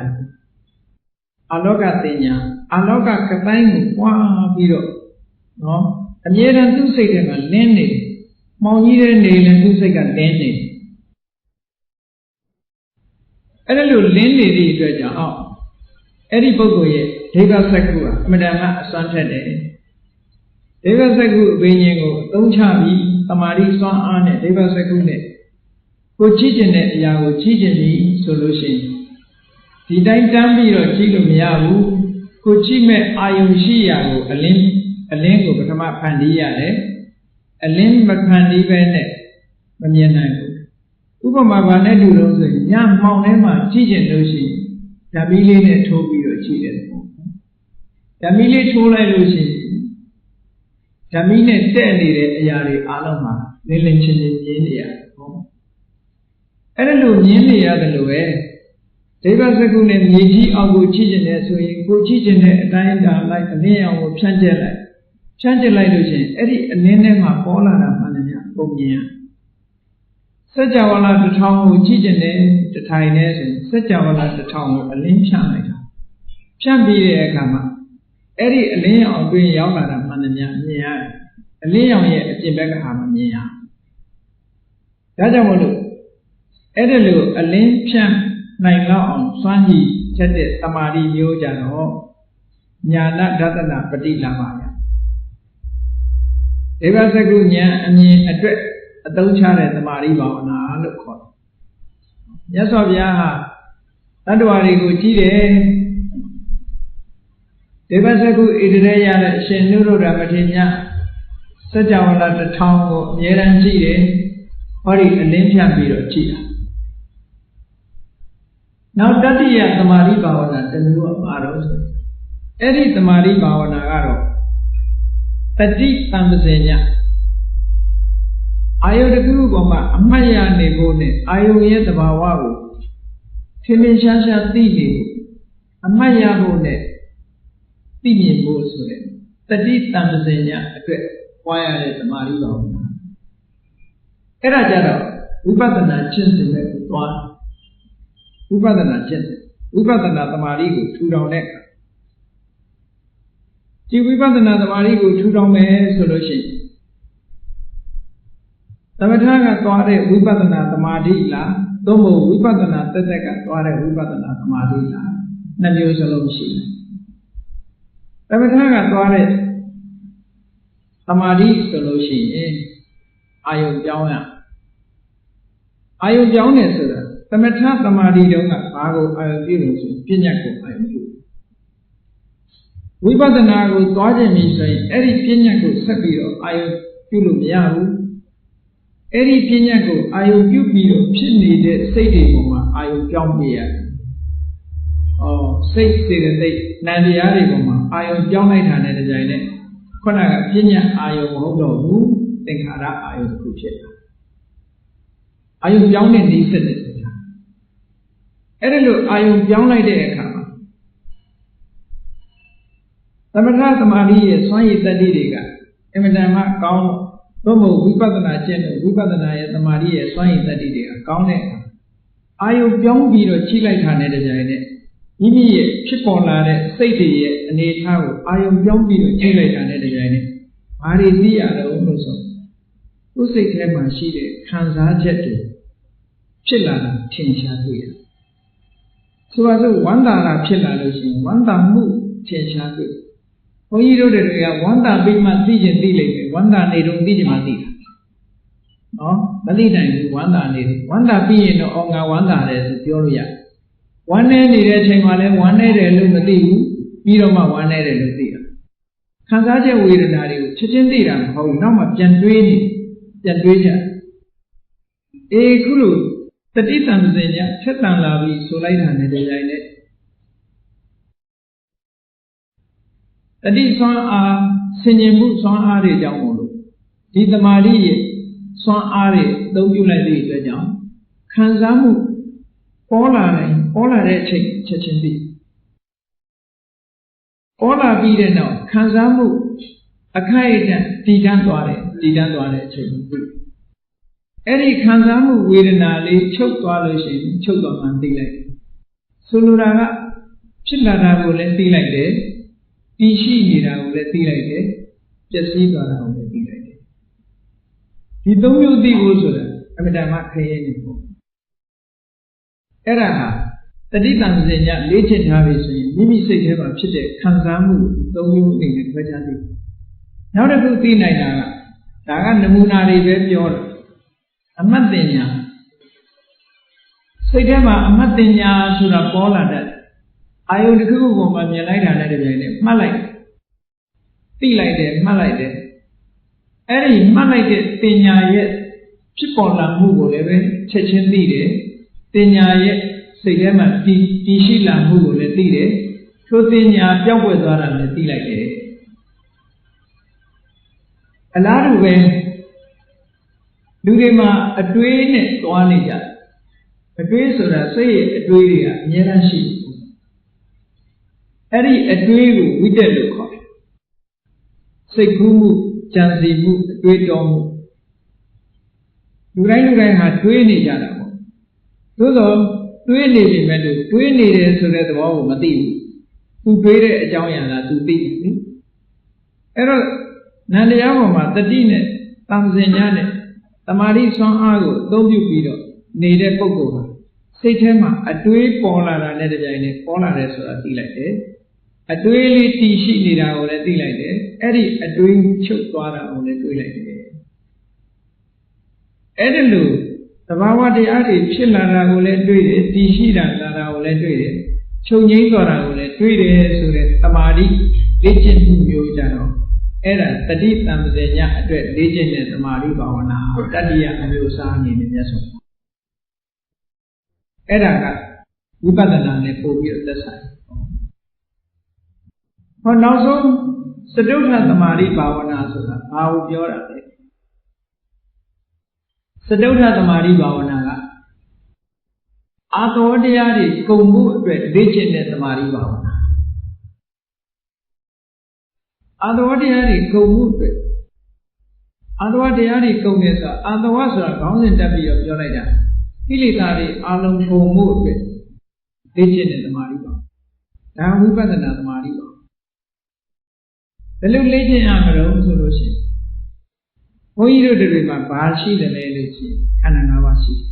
Aloka Tinya. Aloka Katangu, Wa Biro. No? And yet, and two seconds, and landing. Money nail and 2 seconds landing. And a little landing is a Eddie Bogoye, Deva Sakura, Madama Santade. Deva Saku, Benyago, Donchavi, Tamari Swan Ane, Deva Sakune. Cochijane Yago Chijani solution. The time Tambiro Chilum Yabu, Cochime Ayushi Yago, a lingo Batama Pandia, a limb Bakandi Bene, Banyanago. Upama Vanedu Rose, Yam Maunema, Chijan Lucy, Tamili Tobio Chijan. Tamili Tola Lucy, Tamine Tele Yari Alama, Lilichin in India. I don't know the other way. Deva Sakun and Yiji Agu Chijan, so you go Chijan and like a neon or Changela. Changela Lucian, Eddie and Nenema Pola Manania, Bomia. Sajawala the town of Chijan, the Tines, and Sajawala the town of Alim Chanaka. Chambi Kama. Eddie a leon of Green Yawala Manania, Nia. A leon yet, Jibeka Hamania. Dajamolu. Edelu a lame champ, nine long, Swanji, Chetted, Tamari, Yojano, Yana Datana, Padilla Maya. Eva Sagunya and ye address a Dolchare, the Mariba, and I look on. Yes, of Yaha, Adwari Guchide. Eva Sagu Idrea, Shenuru Ramatinia, Sajawala the town of Yeranji, Hori a lame champion Chia. Now Tatiya Tamari Bhavana, the new Aros. Eddie Tamari Bhavana Aro. Tati Tambasenya. Ayo the Guru Goma, Amaya Nebone, Ayo Yet the Bawaru. Timin Shasha Tini, Amaya Bone. သိမြင်ဖို့ဆိုတဲ့တတိတံပစင်ညာအတွက်ပွားရတဲ့သမာဓိပါဝနာအဲ့ဒါကြတော့ဝိပဿနာကျင့်စဉ်နဲ့သွားဝိပဿနာကျင့်ဝိပဿနာသမာဓိကိုထူထောင်တဲ့ဒီဝိပဿနာသမာဓိကိုထူထောင်မယ်ဆိုလို့ရှိရင်သမထကသွားတဲ့ဝိပဿနာသမာဓိလားသို့မဟုတ်ဝိပဿနာတက်တက်ကသွားတဲ့ဝိပဿနာသမာဓိလားနှစ်မျိုးစလုံးရှိတယ်သမထကသွားတဲ့သမာဓိဆိုလို့ရှိရင်အာယုံပြောင်းရအာယုံပြောင်းနေဆိုတာသမထသမာဓိတုန်းကဘာကိုအာယုံပြုလို့ဆိုပညာကိုအာယုံပြုဝိပဿနာကိုသွားခြင်းပြီဆိုရင်အဲ့ဒီပညာကိုဆက်ပြီးတော့အာယုံပြုလို့မရဘူးအဲ့ဒီပညာကိုအာယုံပြုပြီးတော့ဖြစ်နေတဲ့စိတ်တွေပေါ်မှာအာယုံပြောင်းပြရတယ်စိတ်စေတသိက်နာမ်တရားတွေပေါ်မှာအာယုံပြောင်းလိုက်တာနဲ့တကြိုင်နဲ့ခုနကပညာအာယုံမဟုတ်တော့ဘူးသင်္ခါရအာယုံတစ်ခုဖြစ်တာအာယုံပြောင်းတဲ့နည်းစနစ်အဲ့ဒါလို့အာယုံပြောင်းလိုက်တဲ့အခါမှာသမထသမာဓိရဲ့စွမ်းရည်တတ္တိတွေကအင်မတန်မှကောင်းသို့မဟုတ်ဝိပဿနာကျင့်တဲ့ဝိပဿနာရဲ့သမာဓိရဲ့စွမ်းရည်တတ္တိတွေကကောင်းတဲ့အာယုံပြောင်းပြီးတော့ကြီးလိုက်တာနဲ့တကြိုင်နဲ့မိမိရဲ့ဖြစ်ပေါ်လာတဲ့စိတ်တွေရဲ့အနေအထားကိုအာယုံပြောင်းပြီးတော့ကြီးလိုက်တာနဲ့တကြိုင်နဲ့ဘာတွေသိရတော့လို့ဆိုကိုယ်စိတ်ထဲမှာရှိတဲ့ခံစားချက်တွေဖြစ်လာတာထင်ရှားတွေ့ရတယ်ဆိုပါစို့ဝမ်းသာတာဖြစ်လာလို့ရှိရင်ဝမ်းသာမှုထင်ရှားတွေ့ဘုန်းကြီးတို့တွေကဝမ်းသာပြီးမှသိရင်သိလိမ့်မယ်ဝမ်းသာနေတော့သိချင်မှသိတာနော်မသိနိုင်ဘူးဝမ်းသာနေတယ်ဝမ်းသာပြီးရင်တော့ငါဝမ်းသာတယ်ဆိုပြောလို့ရတယ်ဝမ်းနေနေတဲ့အချိန်မှာလည်းဝမ်းနေတယ်လို့မသိဘူးပြီးတော့မှဝမ်းနေတယ်လို့သိတာခံစားချက်ဝေဒနာတွေကိုချက်ချင်းသိတာမဟုတ်ဘူးနောက်မှပြန်တွေးနေပြန်တွေးကြခုလိုတတိတံပစင်ညာထက်တန်လာပြီဆိုလိုက်တာနဲ့ဒီတိုင်းနဲ့တတိဆွမ်းအားဆင်ញင်မှုဆွမ်းအားတွေကြောင့်မို့လို့ဒီသမာဓိရဲ့ဆွမ်းအားတွေအသုံးပြုလိုက်တဲ့အတွက်ကြောင့်ခံစားမှုပေါ်လာတဲ့အချိန်ချက်ချင်းသိပေါ်လာပြီးတဲ့နောက်ခံစားမှုအခိုက်အတန့်တည်တန်းသွားတဲ့အချိန်သိအဲ့ဒီခံစားမှုဝေဒနာလေးချုပ်သွားလို့ရှိရင်ချုပ်သွားမှသိလိုက်ဆိုလိုတာကဖြစ်လာတာကိုလည်းသိလိုက်တယ်တည်ရှိနေတာကိုလည်းသိလိုက်တယ်ပျက်စီးသွားတာကိုလည်းသိလိုက်တယ်ဒီသုံးမျိုးသိဖို့ဆိုတာအမှန်တမ်းခရဲနေပေါ့အဲ့ဒါဟာတတိတံပစင်ညာလေ့ကျင့်ထားပြီဆိုရင်မိမိစိတ်ထဲမှာဖြစ်တဲ့ခံစားမှုသုံးမျိုးအနေနဲ့ခွဲခြားသိနောက်တစ်ခုသိနိုင်တာကဒါကနမူနာတွေပဲပြောတယ်အမှတ်တင်ညာစိတ်ထဲမှာအမှတ်တင်ညာဆိုတာပေါ်လာတဲ့အာယုတစ်ခုခုပေါ်မှာမြင်လိုက်တာနဲ့တပြိုင်နက်မှတ်လိုက်သိလိုက်တယ်မှတ်လိုက်တယ်အဲ့ဒီမှတ်လိုက်တဲ့တင်ညာရဲ့ဖြစ်ပေါ်လာမှုကိုလည်းပဲချက်ချင်းသိတယ်တင်ညာရဲ့စိတ်ထဲမှာတည်ရှိလာမှုကိုလည်းသိတယ်ထိုတင်ညာပျောက်ကွယ်သွားတာလည်းသိလိုက်တယ်အလားတူပဲလူတွေမှာအတွေးနဲ့သွားနေကြအတွေးဆိုတာစိတ်ရဲ့အတွေးတွေကအများအားရှိတယ်အဲ့ဒီအတွေးကိုဝိတက်လို့ခေါ်တယ်စိတ်ကူးမှုကြံစည်မှုအတွေးတော်မှုလူတိုင်းဟာတွေးနေကြတာပေါ့သို့သောတွေးနေပြီမဲ့လို့တွေးနေတယ်ဆိုတဲ့သဘောကိုမသိဘူးသူတွေးတဲ့အကြောင်းအရာလားသူသိတယ်နိအဲ့တော့နန္တရားပေါ်မှာတတိနဲ့တံပစင်ညာနဲ့သမာဓိဆွမ်းအားကိုအသုံးပြုပြီးတော့နေတဲ့ပုဂ္ဂိုလ်ဟာစိတ်ထဲမှာအတွေးပေါ်လာတာနဲ့တပြိုင်နက်ပေါ်လာတယ်ဆိုတာသိလိုက်တယ်အတွေးလေးတည်ရှိနေတာကိုလည်းသိလိုက်တယ်အဲ့ဒီအတွေးချုပ်သွားတာကိုလည်းတွေးလိုက်တယ်အဲ့ဒီလိုသဘာဝတရားတွေဖြစ်လာတာကိုလည်းတွေးတယ်တည်ရှိတာကိုလည်းတွေးတယ်ချုပ်ငြိမ်းသွားတာကိုလည်းတွေးတယ်ဆိုတဲ့သမာဓိလေ့ကျင့်မှုမျိုးကြတော့အဲ့ဒါတတိတံပစင်ညာအတွက်လေ့ကျင့်တဲ့သမာဓိဘာဝနာတတိယအမျိုးအစားအနေနဲ့မြတ်စွာဘုရားအဲ့ဒါကဝိပဿနာနဲ့ပို့ပြီးသက်ဆိုင်ဟောနောက်ဆုံးစတုထသမာဓိဘာဝနာဆိုတာဘာကိုပြောတာလဲစတုထသမာဓိဘာဝနာကအာသောတရားတွေကုန်မှုအတွက်လေ့ကျင့်တဲ့သမာဓိဘာဝနာ အာသဝတရားတွေကုန်မှုအတွက်အာသဝတရားတွေကုန်နေဆိုအာသဝဆိုတာခေါင်းစဉ်တက်ပြီးတော့ပြောလိုက်တာကိလေသာတွေအလုံးကုန်မှုအတွက်သိကျင့်တဲ့သမာဓိပါဒါဝိပဿနာသမာဓိပါဘယ်လိုလေ့ကျင့်ရမလို့ဆိုလို့ရှိရင်ဘုန်းကြီးတို့တွေမှာဘာရှိတယ်လဲလို့ရှိရင်ခန္ဓာ၅ပါးရှိတယ်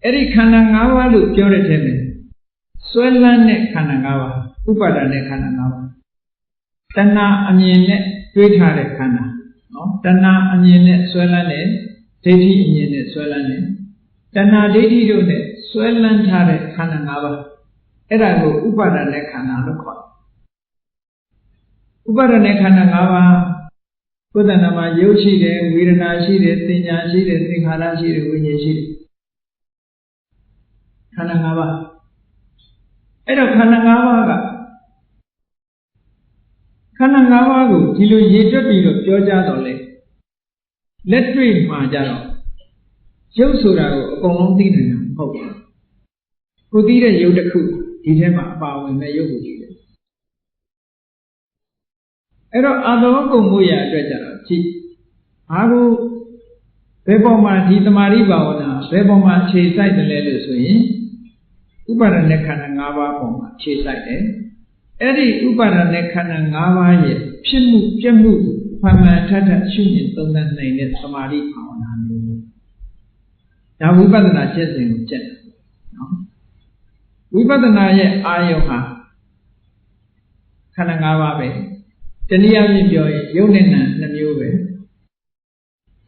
အဲ့ဒီခန္ဓာ၅ပါးလို့ပြောတဲ့ထဲမှာဆွဲလန်းတဲ့ခန္ဓာ၅ပါးဥပါဒဏ်နဲ့ခန္ဓာ၅ပါးတဏှာအမြင်နဲ့တွေးထားတဲ့ခန္ဓာနော်တဏှာအမြင်နဲ့ဆွဲလန်းတဲ့ဒိဋ္ဌိအမြင်နဲ့ဆွဲလန်းတဲ့တဏှာဒိဋ္ဌိတို့နဲ့ဆွဲလန်းထားတဲ့ခန္ဓာ၅ပါးအဲ့ဒါကိုဥပါဒဏ်နဲ့ခန္ဓာလို့ခေါ်တယ်ဥပါဒณะခန္ဓာ၅ပါးကိုယ်တဏ္ဍာမှာရုပ်ရှိတယ်ဝေဒနာရှိတယ်သင်ညာရှိတယ်သင်္ခါရရှိတယ်ဝိညာဉ်ရှိတယ်ခန္ဓာ၅ပါးအဲ့တော့ခန္ဓာ၅ပါးကခန္ဓာ၅ပါးကိုဒီလိုရေတွက်ပြီးတော့ပြောကြတော့လေလက်တွေ့မှာကြတော့ရုပ်ဆိုတာကိုအကုန်လုံးသိနေတာမဟုတ်ဘူးကိုသိတဲ့ရုပ်တစ်ခုဒီထဲမှာအပါဝင်မဲ့ရုပ်ကိုကြည့်တယ်အဲ့တော့အာသောကုံမှုရအတွက်ကြတော့ကြည့်ဘာကိုဘယ်ပေါ်မှာဒီတမာရိဘာဝနာဘယ်ပေါ်မှာခြေဆိုင်တယ်လဲလို့ဆိုရင်ဥပါဒณะခန္ဓာ၅ပါးပေါ်မှာခြေဆိုင်တယ်အဲ့ဒီဥပါဒณะခန္ဓာ၅ပါးရဲ့ဖြစ်မှုပြက်မှုမှန်မှန်ထထရှုမြင်သုံးသပ်နိုင်တဲ့တမာရိဘာဝနာမျိုးဒါဝိပဿနာကျင့်စဉ်ကိုကျင့်တယ်နော်ဝိပဿနာရဲ့အာယုဟာခန္ဓာ၅ပါးပဲတနည်းအားဖြင့်ပြောရင်ယုတ်နဲ့နံနှမျိုးပဲ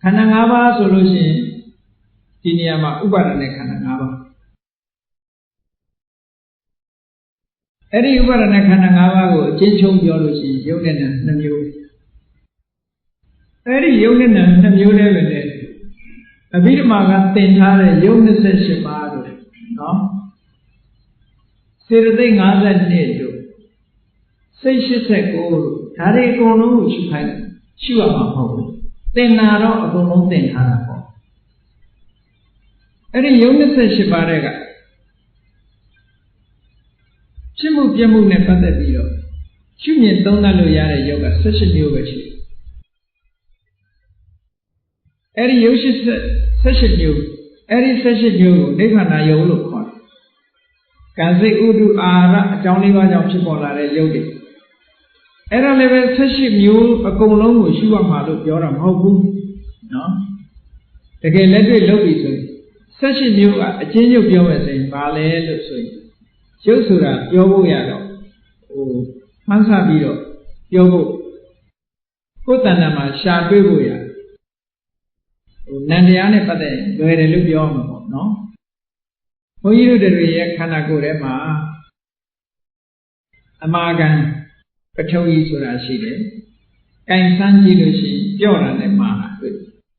ခန္ဓာ၅ပါးဆိုလို့ရှိရင်ဒီနေရာမှာဥပါဒณะခန္ဓာ၅ပါးအဲ့ဒီဥပါဒณะခန္ဓာ၅ပါးကိုအချင်းချင်းပြောလို့ရှိရင်ယုတ်နဲ့နံနှမျိုးအဲ့ဒီယုတ်နဲ့နံနှမျိုးလည်းပဲလေအဘိဓမ္မာကသင်ထားတဲ့ယုတ်28ပါးတို့နော်စေတသိက်52တို့စိတ်89တို့ဒါတွေအကုန်လုံးကိုရှုခိုင်းတယ်ရှုရမှာမဟုတ်ဘူးသင်နာတော့အကုန်လုံးသင်ထားတာပေါ့အဲ့ဒီယုံ28ပါးတဲ့ကဖြစ်မှုပြမှုနဲ့ပတ်သက်ပြီးတော့ရှုမြင်သုံးသပ်လို့ရတဲ့ယုတ်က18မျိုးပဲရှိတယ်အဲ့ဒီယုတ်18မျိုးအဲ့ဒီ18မျိုးကိုနိဗ္ဗာန်ယုတ်လို့ခေါ်တယ်ကံစိတ်ဥဒုအာရအကြောင်း၄ပါးကြောင့်ဖြစ်ပေါ်လာတဲ့ယုတ်တွေအဲ့ဒါလည်းပဲ18မျိုးအကုန်လုံးကိုရှုရမှာလို့ပြောတာမဟုတ်ဘူးနော်တကယ်လက်တွေ့လုပ်ပြီဆိုရင်18မျိုးကအချင်းချုပ်ပြောမယ်ဆိုရင်ဘာလဲလို့ဆိုရင်ရုပ်ဆိုတာပြောဖို့ရတော့မှန်းဆပြီးတော့ပြောဖို့ကိုယ်တဏ္ဍာမှာရှာတွေ့ဖို့ရနန္တရားနဲ့ပတ်သက်ရင်လွယ်တယ်လို့ပြောမှာပေါ့နော်ဘုန်းကြီးတို့တွေရဲ့ခန္ဓာကိုယ်ထဲမှာအမာကံပထဝီဆိုတာရှိတယ်။ကင်ဆန်းကြည့်လို့ရှိရင်ပြော့တာနဲ့မာတာတွေ့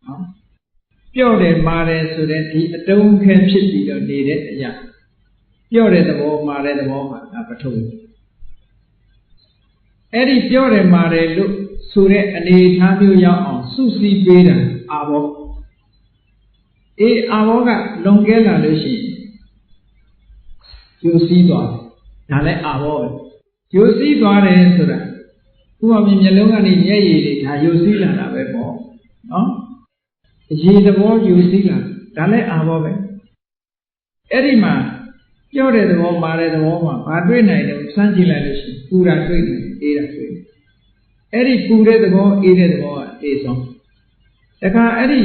နော်။ပြော့တယ်မာတယ်ဆိုတဲ့ဒီအတုံးခဲဖြစ်ပြီးတော့နေတဲ့အရာပြော့တဲ့သဘောမာတဲ့သဘောမှာဒါပထဝီ။အဲ့ဒီပြော့တယ်မာတယ်လို့ဆိုတဲ့အနေအထားမျိုးရောက်အောင်စုစည်းပေးတာအာဘော။အာဘောကလွန်ကဲလာလို့ရှိရင်ယူစည်းသွားတယ်။ဒါလည်းအာဘောပဲ။ယိုစီးသွားတယ်ဆိုတာဥပမာမျက်လုံးကနေမျက်ရည်တွေဒါယိုစီးလာတာပဲပေါ့နော်ရေသဘောယိုစီးလာဒါလည်းအာဘောပဲအဲ့ဒီမှာပြောတဲ့သဘောမာတဲ့သဘောမှာဘာတွေ့နိုင်တယ်စမ်းကြည့်လိုက်လို့ရှိရင်ပူတာတွေ့တယ်အေးတာတွေ့တယ်အဲ့ဒီပူတဲ့သဘောအေးတဲ့သဘောကအေးဆုံးတခါအဲ့ဒီ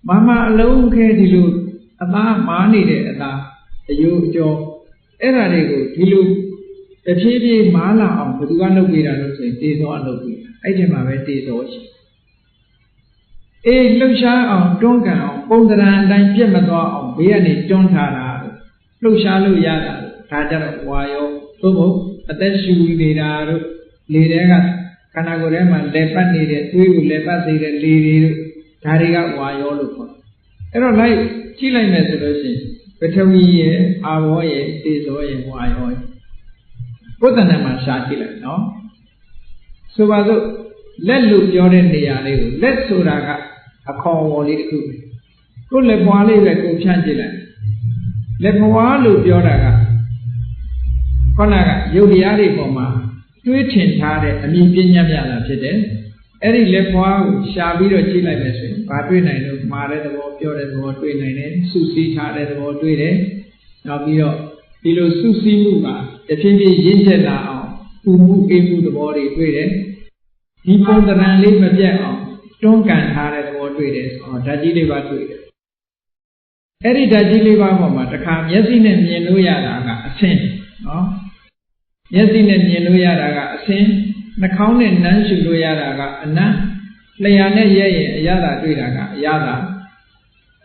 မအလုံးခဲဒီလိုအသားမာနေတဲ့အသားအယိုးအကျော်အဲ့ဒါတွေကိုဒီလိုတဖြည်းဖြည်းမားလာအောင်ဘယ်သူကလုပ်ပေးတာလို့ဆိုရင်တေဇောအလုပ်ပေးတာအဲ့ဒီမှာပဲတေဇောရှိလှုပ်ရှားအောင်တွန်းကန်အောင်ပုံသဏ္ဍာန်အတိုင်းပြတ်မသွားအောင်ဘေးကနေတွန်းထားတာလှုပ်ရှားလို့ရတာဒါကြတော့ဝါယောသို့မဟုတ်အသက်ရှူနေတာတို့လေထဲကခန္ဓာကိုယ်ထဲမှာလက်ပတ်နေတဲ့သွေးကိုလက်ပတ်စေတဲ့လေတွေတို့ဒါတွေကဝါယောလို့ခေါ်တယ်အဲ့တော့လိုက်ကြည့်လိုက်မယ်ဆိုလို့ရှိရင်ပထဝီရဲ့အာဘောရဲ့တေဇောရဲ့ဝါယောရဲ့ကိုယ်တဏ္ဍာမှာရှာကြည့်လိုက်နော်ဆိုပါစို့လက်လို့ပြောတဲ့နေရာလေးကိုလက်ဆိုတာကအခေါ်အဝေါ်လေးတစ်ခုကိုယ်လက်ပွားလေးပဲကိုဖြန့်ကြည့်လိုက်လက်ပွားလို့ပြောတာကခေါဏကယုတ်တရားတွေပေါ်မှာ တွေးထင်ထားတဲ့အမြင်ပညာများလာဖြစ်တယ်အဲ့ဒီလက်ပွားကိုရှာပြီးတော့ကြည့်လိုက်မယ်ဆိုရင်ဘာတွေ့နိုင်လို့မှားတဲ့သဘောပြောတဲ့သဘောတွေ့နိုင်တယ်စုစည်းထားတဲ့သဘောတွေ့တယ်နောက်ပြီးတော့ဒီလိုစုစည်းမှုကတဖြည်းဖြည်းရင့်ကျက်လာအောင်ပူမှုအေးမှုသဘောတွေတွေ့တယ်ဒီပုံသဏ္ဍာန်လေးမပြတ်အောင်တွန်းကန်ထားတဲ့သဘောတွေ့တယ်ဓာတ်ကြီးလေးပါတွေ့တယ်အဲ့ဒီဓာတ်ကြီးလေးပါပေါ်မှာတစ်ခါမျက်စိနဲ့မြင်လို့ရတာကအဆင်းနော်မျက်စိနဲ့မြင်လို့ရတာကအဆင်းနှာခေါင်းနဲ့နမ်းရှုလို့ရတာကအနံ့လျှာနဲ့ရဲရင်အရသာတွေ့တာကအရသာ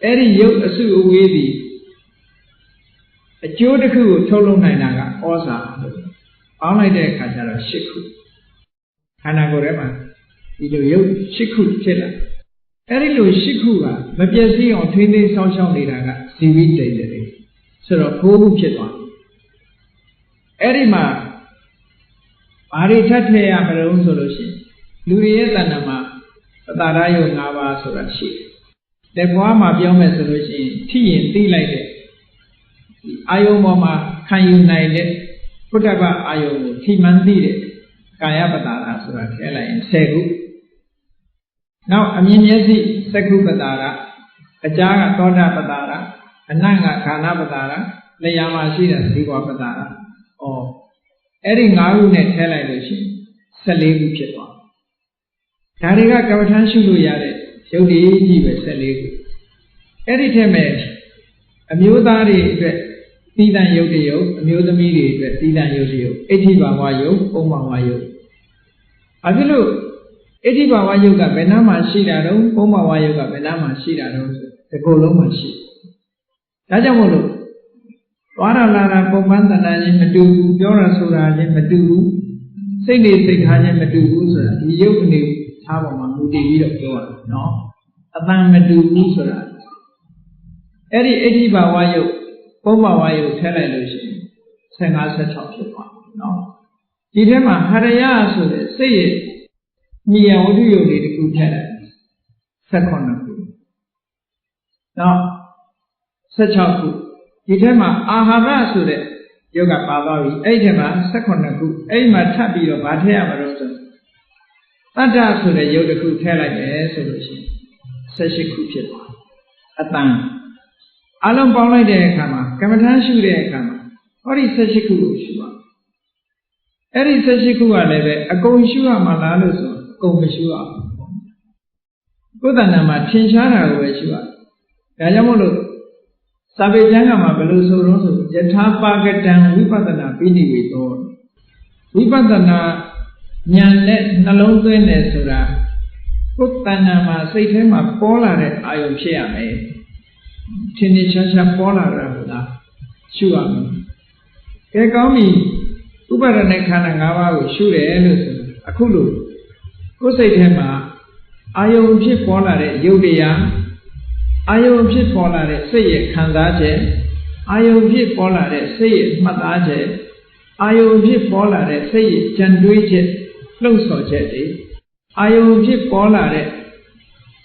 အဲ့ဒီရုပ်အစုအဝေးဒီအကျိုးတစ်ခုကိုထုတ်လုပ်နိုင်တာကဩဇာလို့ပေါင်းလိုက်တဲ့အခါကျတော့၈ခုခန္ဓာကိုယ်ထဲမှာဒီလိုရုပ်၈ခုဖြစ်လာအဲ့ဒီလို၈ခုကမပြည့်စည်အောင်ထိန်းသိမ်းဆောင်ရှောက်နေတာကဇီဝိတ္တိတွေဆိုတော့9ခုဖြစ်သွားအဲ့ဒီမှာဘာတွေထပ်ထည့်ရမလို့ဆိုလို့ရှိရင်လူတွေရဲ့တဏ္ဍာမှာပတာရယုံ၅ပါးဆိုတာရှိတယ်လက်ဘွားမှာပြောမယ်ဆိုလို့ရှိရင်ထိရင်သိလိုက်တဲ့အာယုံပေါ်မှာခံယူနိုင်တဲ့ဘုဒ္ဓဘာအာယုံကိုထိမှန်သိတဲ့ကာယပတာရဆိုတာထည့်လိုက်ရင်10ခုနောက်အမြင်မျက်စိသက္ကုပတာရအကြားကသောတာပတာရအနံ့ကခန္ဓာပတာရလျှာမှာရှိတဲ့ဇီဝပတာရအဲ့ဒီ၅ခုနဲ့ထည့်လိုက်လို့ရှိရင်14ခုဖြစ်သွားဒါတွေကကမ္မထမ်းရှုလို့ရတဲ့ရုပ်တည်ကြီးပဲ14ခုအဲ့ဒီထက်မဲ့အမျိုးသားတွေအတွက်သီးသန့်ယုတ်တယုတ်အမျိုးသမီးတွေအတွက်သီးသန့်ယုတ်တယုတ်အဋ္ဌိဘာဝယုတ်ပုံဘာဝယုတ်ဘာဖြစ်လို့အဋ္ဌိဘာဝယုတ်ကဘယ်နှမှာရှိတာတော့ပုံဘာဝယုတ်ကဘယ်နှမှာရှိတာတော့ဆိုဒီကုလုံးမှာရှိဒါကြောင့်မို့လို့သွားရလာတာပုံပန်းတဏ္ဍာချင်းမတူဘူးပြောရဆိုတာချင်းမတူဘူးစိတ်နေစိတ်ထားချင်းမတူဘူးဆိုတာဒီယုတ်အနေထားပေါ်မှာမူတည်ပြီးတော့ပြောရတာနော်အတန်မတူဘူးဆိုတာအဲ့ဒီအဋ္ဌိဘာဝယုတ်ပုံဘာဝယုတ်ထည့်လိုက်လို့ရှိရင်15 16ဖြစ်သွားနော်ဒီထဲမှာဟရယဆိုတဲ့စိတ်ရဲ့ဉာဏ်ဝတ္ထုယုတ်တွေတခုထည့်လိုက်18ခုနော်16ခုဒီထဲမှာအာဟာရဆိုတဲ့ယုတ်ကပါသွားပြီအဲ့ဒီထဲမှာ18ခုအဲ့ဒီမှာထပ်ပြီးတော့ဗာထည့်ရမှာတော့ဆိုတတ္တဆိုတဲ့ယုတ်တစ်ခုထည့်လိုက်တယ်ဆိုလို့ရှိရင်18ခုဖြစ်သွားအတန်အလုံးပေါင်းလိုက်တဲ့အခါမှာကမ္မထမ်းရှုတဲ့အခါမှာဟောဒီ18ခုကိုရှုပါအဲ့ဒီ18ခုကလည်းပဲအကုန်ရှုရမှာလားလို့ဆိုအကုန်မရှုရဘူးကိုယ်တဏ္ဍာမှာထင်ရှားတာကိုပဲရှုရဒါကြောင့်မို့လို့စာပေကျမ်းကမှာဘယ်လိုဆိုတော့ဆိုယထာပါကတံဝိပဿနာပိဋိဝေသောဝိပဿနာဉာဏ်နဲ့နှလုံးသွင်းတယ်ဆိုတာကိုယ်တဏ္ဍာမှာစိတ်ထဲမှာပေါ်လာတဲ့အာယုံဖြစ်ရမယ်ထင်ထင်ရှားရှားပေါ်လာတာဟုတ်လားရှုရမယ်ကဲကောင်းပြီဥပါဒณะခန္ဓာ၅ပါးကိုရှုတယ်လို့ဆိုအခုလို့ကိုယ်စိတ်ထဲမှာအာယုံဖြစ်ပေါ်လာတဲ့ယုတ်တရားအာယုံဖြစ်ပေါ်လာတဲ့စိတ်ရဲ့ခံစားချက်အာယုံဖြစ်ပေါ်လာတဲ့စိတ်ရဲ့မှတ်သားချက်အာယုံဖြစ်ပေါ်လာတဲ့စိတ်ရဲ့ကြံတွေးချက်လှုပ်ဆော်ချက်တွေအာယုံဖြစ်ပေါ်လာတဲ့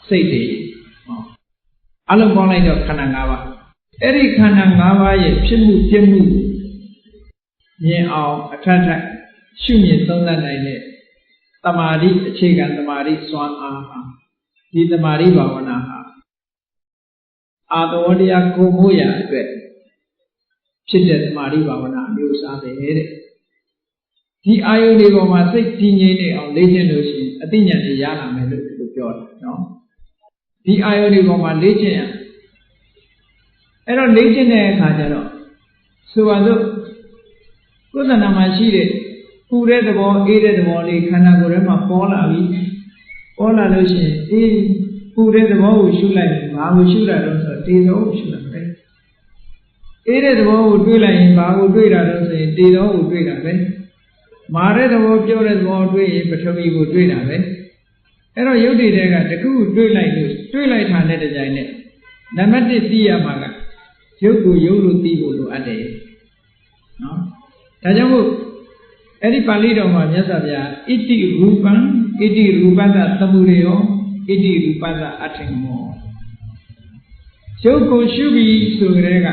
စိတ်တွေအလုံးပေါင်းလိုက်တော့ခန္ဓာ၅ပါးအဲ့ဒီခန္ဓာ၅ပါးရဲ့ဖြစ်မှုပြမှုမြင်အောင်အထက်ထက်ရှုမြင်သုံးသပ်နိုင်တဲ့တမာတိအခြေခံတမာတိစွမ်းအားဒီတမာတိဘာဝနာဟာအာသဝတရားကိုမိုးရအတွက်ဖြစ်တဲ့သမာဓိဘာဝနာအမျိုးအစားပဲတဲ့ဒီအာယုန်တွေပေါ်မှာစိတ်တည်ငြိမ်နေအောင်လေ့ကျင့်လို့ရှိရင်အသိဉာဏ်တွေရလာမယ်လို့ပြောတယ်နော်ဒီအာယုန်တွေပေါ်မှာလေ့ကျင့်ရအဲ့တော့လေ့ကျင့်တဲ့အခါကျတော့ဆိုပါစို့ကိုယ်တဏ္ဍာမှာရှိတဲ့ပူတဲ့သဘောအေးတဲ့သဘောလေးခန္ဓာကိုယ်ထဲမှာပေါ်လာပြီပေါ်လာလို့ရှိရင်အေးပူတဲ့သဘောကိုရှုလိုက်ရင်ဘာကိုရှုတာတော့ဆိုတေသောကိုရှုတာပဲအေးတဲ့သဘောကိုတွေးလိုက်ရင်ဘာကိုတွေးတာတော့ဆိုရင်တေသောကိုတွေးတာပဲမာတဲ့သဘောပြောတဲ့သဘောတွေးရင်ပထဝီကိုတွေးတာပဲအဲ့တော့ယုတ်တည်တဲ့ကတခုတွေးလိုက်လို့တွေးလိုက်တာနဲ့တကြိုင်နဲ့နံပါတ်1သိရမှာကယုတ်ကိုယုတ်လို့သိဖို့လိုအပ်တယ်နော်ဒါကြောင့်မို့အဲ့ဒီပါဠိတော်မှာမြတ်စွာဘုရားဣတိရူပံဣတိရူပတ္တသမုရေယောဣတိရူပတ္တအထင်မောရုပ်ကိုရှုပြီးဆိုကြတဲ့က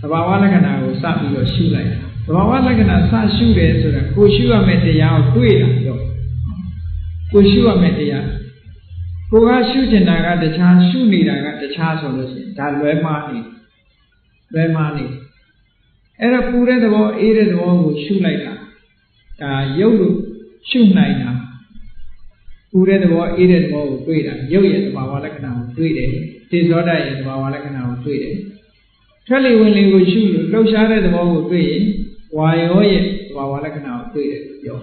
သဘာဝလက္ခဏာကိုစပြီးတော့ရှုလိုက်တာ သဘာဝလက္ခဏာစရှုတယ်ဆိုတာကိုရှုရမယ့်တရားကိုတွေ့တာပြောကိုရှုရမယ့်တရားကိုကရှုကျင်တာကတခြားရှုနေတာကတခြားဆိုလို့ရှိရင်ဒါလွဲမှားနေအဲ့ဒါပူတဲ့သဘောအေးတဲ့သဘောကိုရှုလိုက်တာဒါရုပ်လို့ရှုနိုင်တာပူတဲ့သဘောအေးတဲ့သဘောကိုတွေ့တာရုပ်ရဲ့သဘာဝလက္ခဏာကိုတွေ့တယ်တေဇောဓာတ်ရဲ့သဘာဝလက္ခဏာကိုတွေ့တယ်ထွက်လေဝင်လေကိုရှုလို့လှုပ်ရှားတဲ့သဘောကိုတွေ့ရင်ဝါယောရဲ့သဘာဝလက္ခဏာကိုတွေ့တယ်လို့ပြော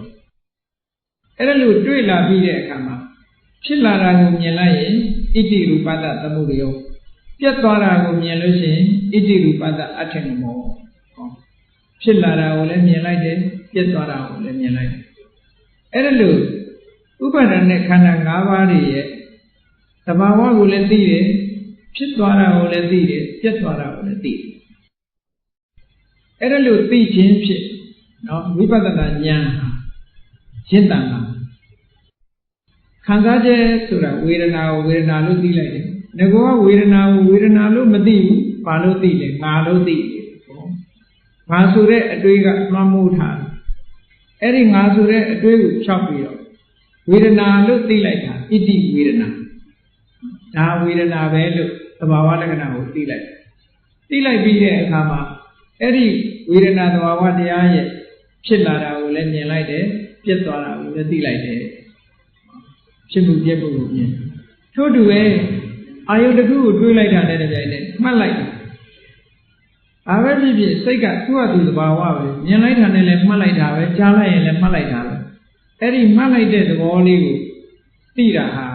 အဲ့ဒါလို့တွေ့လာပြီးတဲ့အခါမှာဖြစ်လာတာကိုမြင်လိုက်ရင်ဣတိရူပတ္တသမုဒယောပြတ်သွားတာကိုမြင်လို့ရှိရင်ဣတိရူပတ္တအထင်မောဖြစ်လာတာကိုလည်းမြင်လိုက်တယ်ပြတ်သွားတာကိုလည်းမြင်လိုက်တယ်အဲ့ဒါလို့ဥပါဒณะခန္ဓာ၅ပါးတွေရဲ့သဘာဝကိုလည်းသိတယ်ဖြစ်သွားတာကိုလည်းသိတယ်ပြတ်သွားတာကိုလည်းသိတယ်အဲ့ဒါလို့သိခြင်းဖြစ်နော်ဝိပဿနာဉာဏ်ဟာရှင်းတန်တာခံစားချက်ဆိုတာဝေဒနာကိုဝေဒနာလို့သိလိုက်တယ်ငါကဝေဒနာကိုဝေဒနာလို့မသိဘူးဘာလို့သိလဲငါလို့သိတယ်ငါဆိုတဲ့အတွေးကလွှမ်းမိုးထားတယ်အဲ့ဒီငါဆိုတဲ့အတွေးကိုဖြောက်ပြီးတော့ဝေဒနာလို့သိလိုက်တာဣတိဝေဒနာဒါဝေဒနာပဲလို့သဘာဝလက္ခဏာကိုသိလိုက်ပြီးတဲ့အခါမှာအဲ့ဒီဝေဒနာသဘာဝတရားရဲ့ဖြစ်လာတာကိုလည်းမြင်လိုက်တယ်ပြတ်သွားတာကိုလည်းသိလိုက်တယ်ဖြစ်မှုပြတ်မှုကိုမြင်ထို့တူပဲအာယုတစ်ခုကိုတွေးလိုက်တာနဲ့တပြိုင်နက်မှတ်လိုက်တာဘာပဲဖြစ်ဖြစ်စိတ်ကသူ့ဟာသူသဘာဝပဲမြင်လိုက်တာနဲ့လည်းမှတ်လိုက်တာပဲကြားလိုက်ရင်လည်းမှတ်လိုက်တာပဲအဲ့ဒီမှတ်လိုက်တဲ့သဘောလေးကိုသိတာဟာ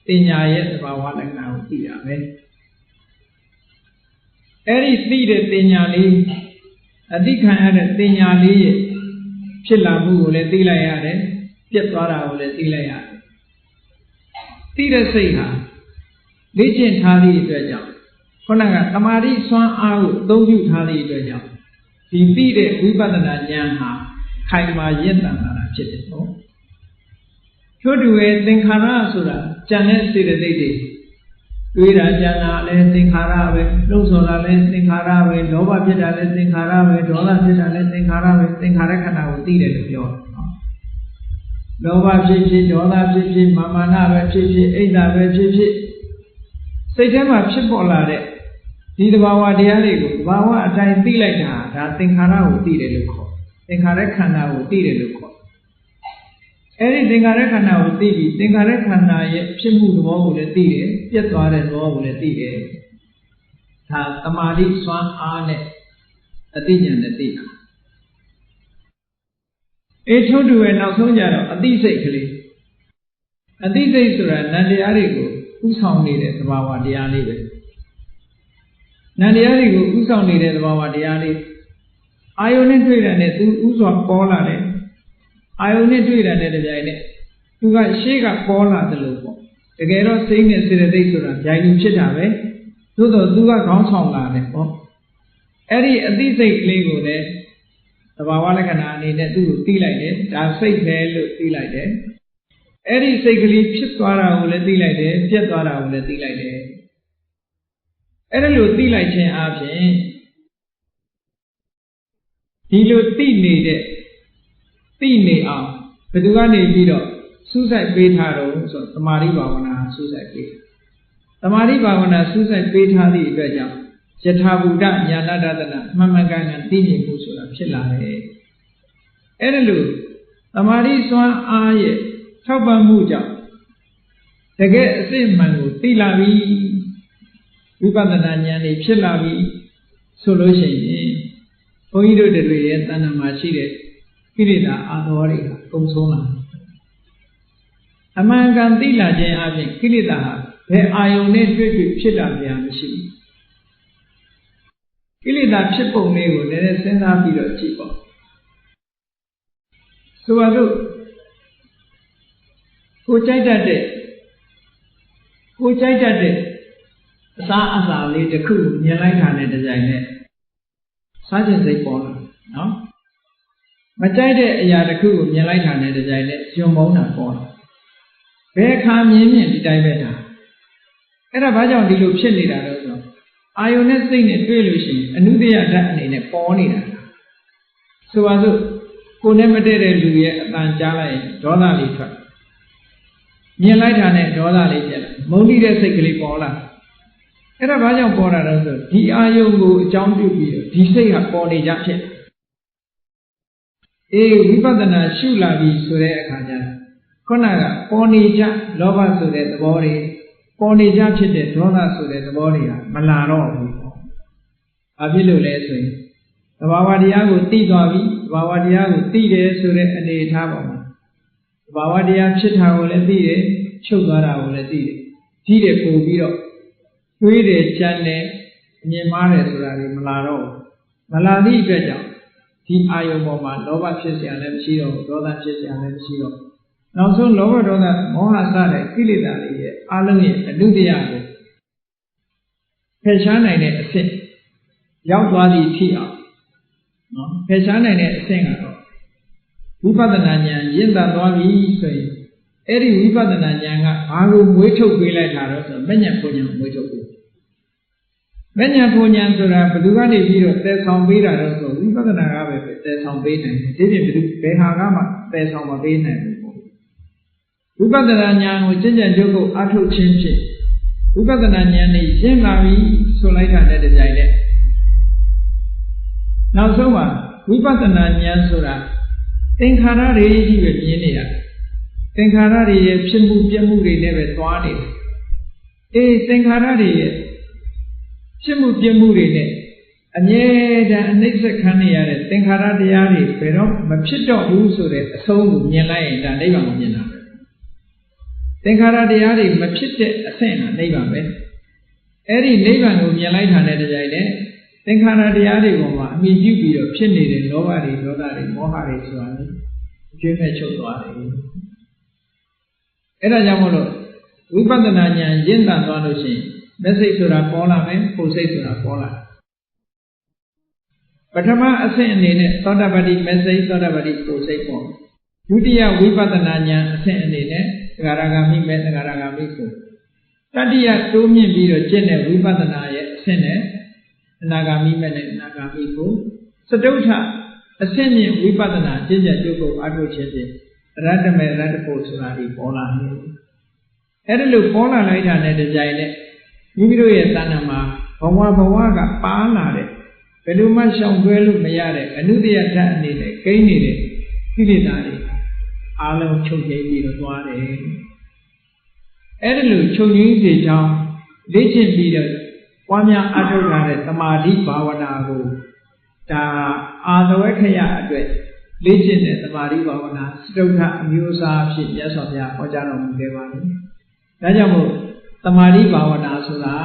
တင်ညာရဲ့သဘာဝလက္ခဏာကိုသိတာပဲအဲ့ဒီသိတဲ့တင်ညာလေးအတိခံရတဲ့တင်ညာလေးရဲ့ဖြစ်လာမှုကိုလည်းသိလိုက်ရတယ်ပြတ်သွားတာကိုလည်းသိလိုက်ရတယ်သိတဲ့စိတ်ဟာလေ့ကျင့်ထားသည့်အတွက်ကြောင့်ခုနကတမာတိစွမ်းအားကိုအသုံးပြုထားသည့်အတွက်ကြောင့်ဒီသိတဲ့ဝိပဿနာဉာဏ်ဟာခိုင်မာရင့်တန်လာတာဖြစ်တယ်နော်ထို့တူပဲသင်္ခါရဆိုတာကြံတဲ့စေတသိက်တွေတွေးတာကြံတာလည်းသင်္ခါရပဲလှုပ်ဆောင်တာလည်းသင်္ခါရပဲလောဘဖြစ်တာလည်းသင်္ခါရပဲဒေါသဖြစ်တာလည်းသင်္ခါရပဲသင်္ခါရခန္ဓာကိုသိတယ်လို့ပြောတယ်နော်လောဘဖြစ်ဖြစ်ဒေါသဖြစ်ဖြစ်မာမာနပဲဖြစ်ဖြစ်အိတ်တာပဲဖြစ်ဖြစ်စိတ်ထဲမှာဖြစ်ပေါ်လာတဲ့ဒီသဘာဝတရားတွေကိုသဘာဝအတိုင်းသိလိုက်တာဒါသင်္ခါရကိုသိတယ်လို့ခေါ်သင်္ခါရခန္ဓာကိုသိတယ်လို့ခေါ်အဲ့ဒီသင်္ခါရခန္ဓာကိုသိပြီးသင်္ခါရခန္ဓာရဲ့ဖြစ်မှုသဘောကိုလည်းသိတယ်ပြတ်သွားတဲ့သဘောကိုလည်းသိတယ်ဒါသမာဓိစွမ်းအားနဲ့အသိဉာဏ်နဲ့သိတာထို့တူပဲနောက်ဆုံးကြတော့အသိစိတ်ကလေးအသိစိတ်ဆိုတာနံတရားတွေကိုဥဆောင်နေတဲ့သဘာဝတရားလေးပဲနံတရားတွေကိုဥဆောင်နေတဲ့သဘာဝတရားလေးအာယုန်နဲ့တွေ့တာနဲ့သူဥစွာပေါ်လာတယ်အာယုန်နဲ့တွေ့တာနဲ့တပြိုင်နက်သူကရှေ့ကပေါ်လာတယ်လို့ပေါ့တကယ်တော့စိတ်နဲ့စေတသိက်ဆိုတာဗျိုင်းလူဖြစ်တာပဲသို့တော့သူကခေါင်းဆောင်လာတယ်ပေါ့အဲ့ဒီအသိစိတ်ကလေးကိုလည်းသဘာဝလက္ခဏာအနေနဲ့သူ့ကိုသိလိုက်တယ်ဒါစိတ်ပဲလို့သိလိုက်တယ်အဲ့ဒီစိတ်ကလေးဖြစ်သွားတာကိုလည်းသိလိုက်တယ်ပြတ်သွားတာကိုလည်းသိလိုက်တယ်အဲ့ဒါလို့သိလိုက်ခြင်းအပြင်ဒီလိုသိနေအောင်ဘယ်သူကနေပြီးတော့စူးစိုက်ပေးထားတော့ဆိုသမာဓိဘာဝနာစူးစိုက်ပေးသမာဓိဘာဝနာစူးစိုက်ပေးထားသည့်အတွက်ကြောင့်ယထာဘူတညာဏတတနာမှန်မှန်ကန်ကန်သိမြင်မှုဆိုတာဖြစ်လာတယ်အဲ့ဒါလို့သမာဓိစွမ်းအားရဲ့ထောက်ပံ့မှုကြောင့်တကယ်အစစ်မှန်ကိုသိလာပြီဝိပဿနာဉာဏ်นี่ဖြစ်လာပြီဆိုလို့ရှိရင်ဘုန်းကြီးတို့တွေရဲ့တဏ္ဍာမှာရှိတဲ့ကိလေသာအာသောတွေကကုန်ဆုံးလာအမှန်ကန်သိလာခြင်းအပြင်ကိလေသာဟာဘယ်အာယုန်နဲ့တွေ့ဖြစ်တာများမရှိဘူးကိလေသာဖြစ်ပုံလေးကိုလည်းစဉ်းစားပြီးတော့ကြည့်ပါဆိုပါစို့ကိုကြိုက်တတ်တဲ့အစားအစာလေးတစ်ခုမြင်လိုက်တာနဲ့တကြိုင်နဲ့စားခြင်းစိတ်ပေါ်လာနော်မကြိုက်တဲ့အရာတစ်ခုကိုမြင်လိုက်တာနဲ့တကြိုင်နဲ့ယွံမုန်းတာပေါ်လာဘယ်အခါမြင်ဒီတိုင်းပဲဒါအဲ့ဒါဘာကြောင့်ဒီလိုဖြစ်နေတာလဲဆိုတော့အာယုန်နဲ့စိတ်နဲ့တွေ့လို့ရှိရင်အနုတ္တယဓာတ်အနေနဲ့ပေါ်နေတာ ဆိုပါစို့ကိုယ်နဲ့မတည့်တဲ့လူရဲ့အတန်ကြားလိုက်ရင်ဒေါသလေးထွက်မြင်လိုက်တာနဲ့ဒေါသလေးပြက်လာမုန်းတိတဲ့စိတ်ကလေးပေါ်လာအဲ့ဒါဘာကြောင့်ပေါ်လာလဲဆိုဒီအာယုံကိုအကြောင်းပြုပြီးတော့ဒီစိတ်ဟာပေါ်နေကြဖြစ်အေးဝိပဿနာရှုလာပြီဆိုတဲ့အခါကျခုနကပေါ်နေကြလောဘဆိုတဲ့သဘောတွေပေါ်နေကြဖြစ်တဲ့ဒေါသဆိုတဲ့သဘောတွေဟာမလာတော့ဘူးပေါ့။ဘာဖြစ်လို့လဲဆိုရင်သဘာဝတရားကိုသိသွားပြီသဘာဝတရားကိုသိတယ်ဆိုတဲ့အနေအထားပေါ်မှာသဘာဝတရားဖြစ်တာကိုလည်းသိတယ်ချုပ်သွားတာကိုလည်းသိတယ်ကြီးတယ်ပို့ပြီးတော့တွေးတယ်ကြမ်းတယ်မြင်မားတယ်ဆိုတာတွေမလာတော့ဘူးမလာသည့်အတွက်ကြောင့်ဒီအာယုံပေါ်မှာလောဘဖြစ်เสียလည်းမရှိတော့ဘူးဒေါသဖြစ်เสียလည်းမရှိတော့ဘူးနောက်ဆုံးလောဘဒေါသမောဟစတဲ့ကိလေသာတွေရဲ့အလုံးရဲ့အနုတ္တယကိုဖယ်ရှားနိုင်တဲ့အဆင့်ရောက်သွားသည့်ထိအောင်နော်ဖယ်ရှားနိုင်တဲ့အဆင့်ကတော့ဝိပဿနာဉာဏ်ရင့်တတ်သွားပြီဆိုရင်အဲ့ဒီဝိပဿနာဉာဏ်ကဘာကိုမွေးထုတ်ပေးလိုက်တာတော့ဆိုမဉ္ဇဉ်ဘုံဉာဏ်မွေးထုတ်ပေးမဉ္ဇဉ်ဘုံဉာဏ်ဆိုတာဘယ်သူကနေပြီးတော့တည်ဆောင်ပေးတာတော့ဆိုဝိပဿနာကပဲတည်ဆောင်ပေးနိုင်တယ်ဒီပြင်ဘယ်ဟာကမှတည်ဆောင်မပေးနိုင်ဘူးဝိပဿနာဉာဏ်ကိုကျင့်ကြံကြုတ်ကိုအထုတ်ခြင်းဖြင့်ဝိပဿနာဉာဏ်နဲ့ရင့်လာပြီဆိုလိုက်တာတဲ့ကြိုင်နဲ့နောက်ဆုံးမှာဝိပဿနာဉာဏ်ဆိုတာသင်္ခါရတွေကြီးပဲမြင်နေတာသင်္ခါရတွေရဲ့ဖြစ်မှုပြမှုတွေနဲ့ပဲသွားနေတယ်အေးသင်္ခါရတွေရဲ့ဖြစ်မှုပြမှုတွေနဲ့အမြဲတမ်းအနှိမ့်ဆက်ခံနေရတဲ့သင်္ခါရတရားတွေဘယ်တော့မဖြစ်တော့ဘူးဆိုတဲ့အဆုံးကိုမြင်လိုက်ရင်ဒါနိဗ္ဗာန်ကိုမြင်တာပဲသင်္ခါရတရားတွေမဖြစ်တဲ့အဆင့်ကနိဗ္ဗာန်ပဲအဲ့ဒီနိဗ္ဗာန်ကိုမြင်လိုက်တာနဲ့တကြိုင်နဲ့သင်္ခါရတရားတွေပေါ်မှာအမြင်ပြုပြီးတော့ဖြစ်နေတဲ့လောဘတွေဒေါသတွေမောဟတွေဆိုတာလေအကျွေးမဲ့ချုပ်သွားတယ်အဲ့ဒါကြောင့်မို့လို့ဝိပဿနာဉာဏ်ရင့်တတ်သွားလို့ရှိရင်မစိတ်ဆိုတာပေါ်လာမယ်ပုစိတ်ဆိုတာပေါ်လာပထမအဆင့်အနေနဲ့သောတာပတိမစိတ်သောတာပတိပုစိတ်ပေါ်ဒုတိယဝိပဿနာဉာဏ်အဆင့်အနေနဲ့သဂရဂမိမေသဂရဂမိပုတတိယတိုးမြင့်ပြီးတော့ကျင့်တဲ့ဝိပဿနာရဲ့အဆင့်နဲ့အနာဂါမိမေနဲ့အနာဂါမိပုစတုထအဆင့်မြင့်ဝိပဿနာကျင့်ကြံကြုတ်ကိုအထုတ်ခြင်းဖြင့်ရတ္တမေရတ္တပုဆိုတာဒီပေါ်လာနေတယ်အဲ့ဒါလို့ပေါ်လာလိုက်တာနဲ့တကြိုင်နဲ့မိမိတို့ရဲ့တဏ္ဍာမှာဘဝကပါလာတဲ့ဘယ်လိုမှရှောင်လွှဲလို့မရတဲ့အနုတ္တယဓာတ်အနေနဲ့ကိန်းနေတဲ့ကိလေသာတွေအားလုံးချုပ်ငြိမ်းပြီးတော့သွားတယ်အဲ့ဒါလို့ချုပ်ငြိမ်းစေချောင်းလေ့ကျင့်ပြီးတော့ပွားများအထုတ်လာတဲ့သမာဓိဘာဝနာကိုဒါအာသဝခယအတွက်လေ့ကျင့်တဲ့သမာဓိဘာဝနာစတုထအမျိုးအစားအဖြစ်မြတ်စွာဘုရားဟောကြားတော်မူခဲ့ပါတယ်ဒါကြောင့်မို့သမာဓိဘာဝနာဆိုတာ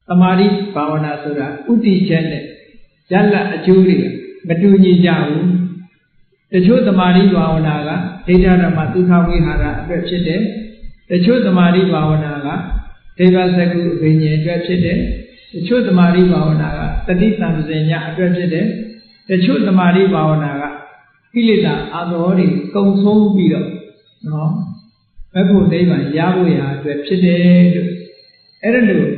သမာဓိဘာဝနာဆိုတာဥတည်ချက်နဲ့ရလတ်အကျိုးတွေမတူညီကြဘူးတချို့သမာဓိဘာဝနာကဒိဋ္ဌဓမ္မသုခဝိဟာရအတွက်ဖြစ်တယ်တချို့သမာဓိဘာဝနာကဒေဝစကုအဘိညာဉ်အတွက်ဖြစ်တယ်တချို့သမာဓိဘာဝနာကတတိတံပဇင်ညအတွက်ဖြစ်တယ်တချို့သမာဓိဘာဝနာကကိလေသာအာသောတွေကုံဆုံးပြီးတော့နော်ဘက်ဖို့နိဗ္ဗာန်ရဖို့ရာအတွက်ဖြစ်တယ်လို့အဲ့ဒါလို့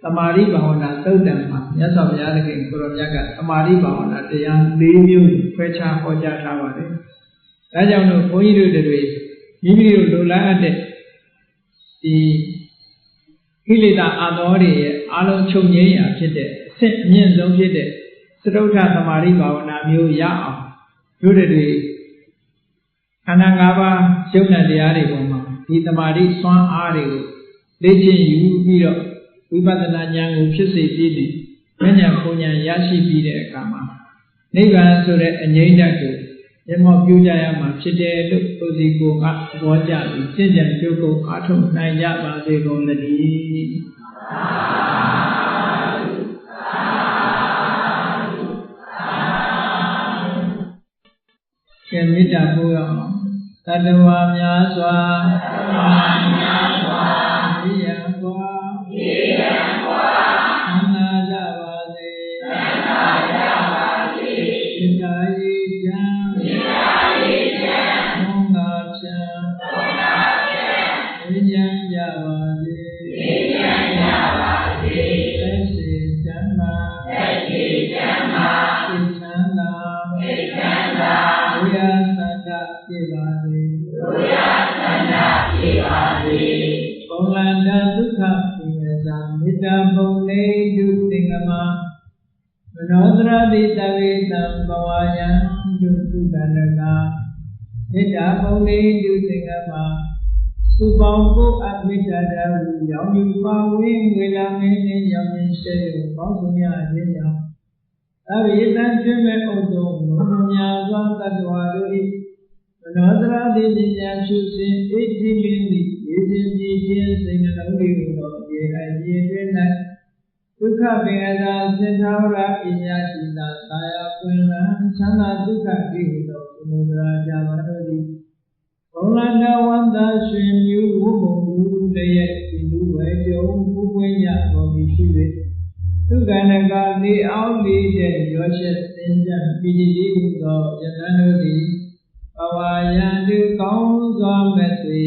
သမာဓိဘာဝနာသုတ်တံမှာမြတ်စွာဘုရားသခင်ကိုရောမြတ်ကသမာဓိဘာဝနာတရား၄မျိုးခွဲခြားဟောကြားထားပါတယ်ဒါကြောင့်လို့ဘုန်းကြီးတို့တွေမိမိတို့လိုလားအပ်တဲ့ဒီကိလေသာအာသောတွေရဲ့အလုံးချုပ်ငြိမ်းရာဖြစ်တဲ့အဆင့်အမြင့်ဆုံးဖြစ်တဲ့စတုထသမာဓိဘာဝနာမျိုးရအောင်တို့တွေခန္ဓာ၅ပါးရုပ်နဲ့တရားတွေပေါ်မှာဒီသမာဓိစွမ်းအားတွေကိုလေ့ကျင့်ယူပြီးတော့ဝိပဿနာဉာဏ်ကိုဖြစ်စေပြီးပြီးဉာဏ်ပုံဉာဏ်ရရှိပြီးတဲ့အခါမှာနိဗ္ဗာန်ဆိုတဲ့အငြိမ့်ဓာတ်ကိုမျက်မှောက်ပြုကြရမှာဖြစ်တယ်လို့ကိုယ်စီကိုယ်ကသဘောကျပြီးကျင့်ကြံကြိုးကိုအားထုတ်နိုင်ကြပါစေကုန်သတည်းကဲမေတ္တာပို့ရအောင်တတဝါများစွာဒီယံကွာသံဃာကြပါစေစိတ္တယေချံဘုံသာဖြံဝိညာဉ်ကြပါစေသက်စေချမ်းသာစိတ်ချမ်းသာ ပြေပါစေဒုရသန္တာပြေပါစေဘုံလန္တဒုက္ခပိယဇာမေတ္တာပုံနေတုသင်္ကမမနောတရတိတဝေတံဘဝယံဒုက္ခန္တကမေတ္တာပုံနေတုသင်္ကမသူပေါင်းကိုအမိတ္တရာလူရောင်ယူပါဝင်းဝေလာမင်းနှင့်ရောင်ရင်ရှေရုပေါင်းစုံရခြင်းကြောင့်အဘိဓမ္ကျွမ်းမဲ့ဥဒ္ဓုံဘုံများစွာတတ္တဝါတို့၏မနောတရာတိပညာရှုစဉ်ဣတိလင်းသည့်ရေခြင်းကြည်ခြင်းစိတ်နှလုံးလေးကိုရေအရေတွင်၌ဒုက္ခပင်အသာစင်ထာဝရပညာရှိသာသာယာပွင့်လန်းချမ်းသာဒုက္ခတိဟုသောဘုံတရာကြပါတို့သည်ဘုံလန္တဝန္တာရွှင်မြူဝုဘုံလူတရဲ့ဒီလူဝဲကြုံပူပွင့်ရတော်သည်ရှိ၍ဒုက္ခနကနေအောင်လေးတဲ့ရောရှက်သင်္ကြန်ပြည်ကြီးဟုသောယတန်တို့သည်ဘဝယံတုကောင်းစွာမဲ့သွေ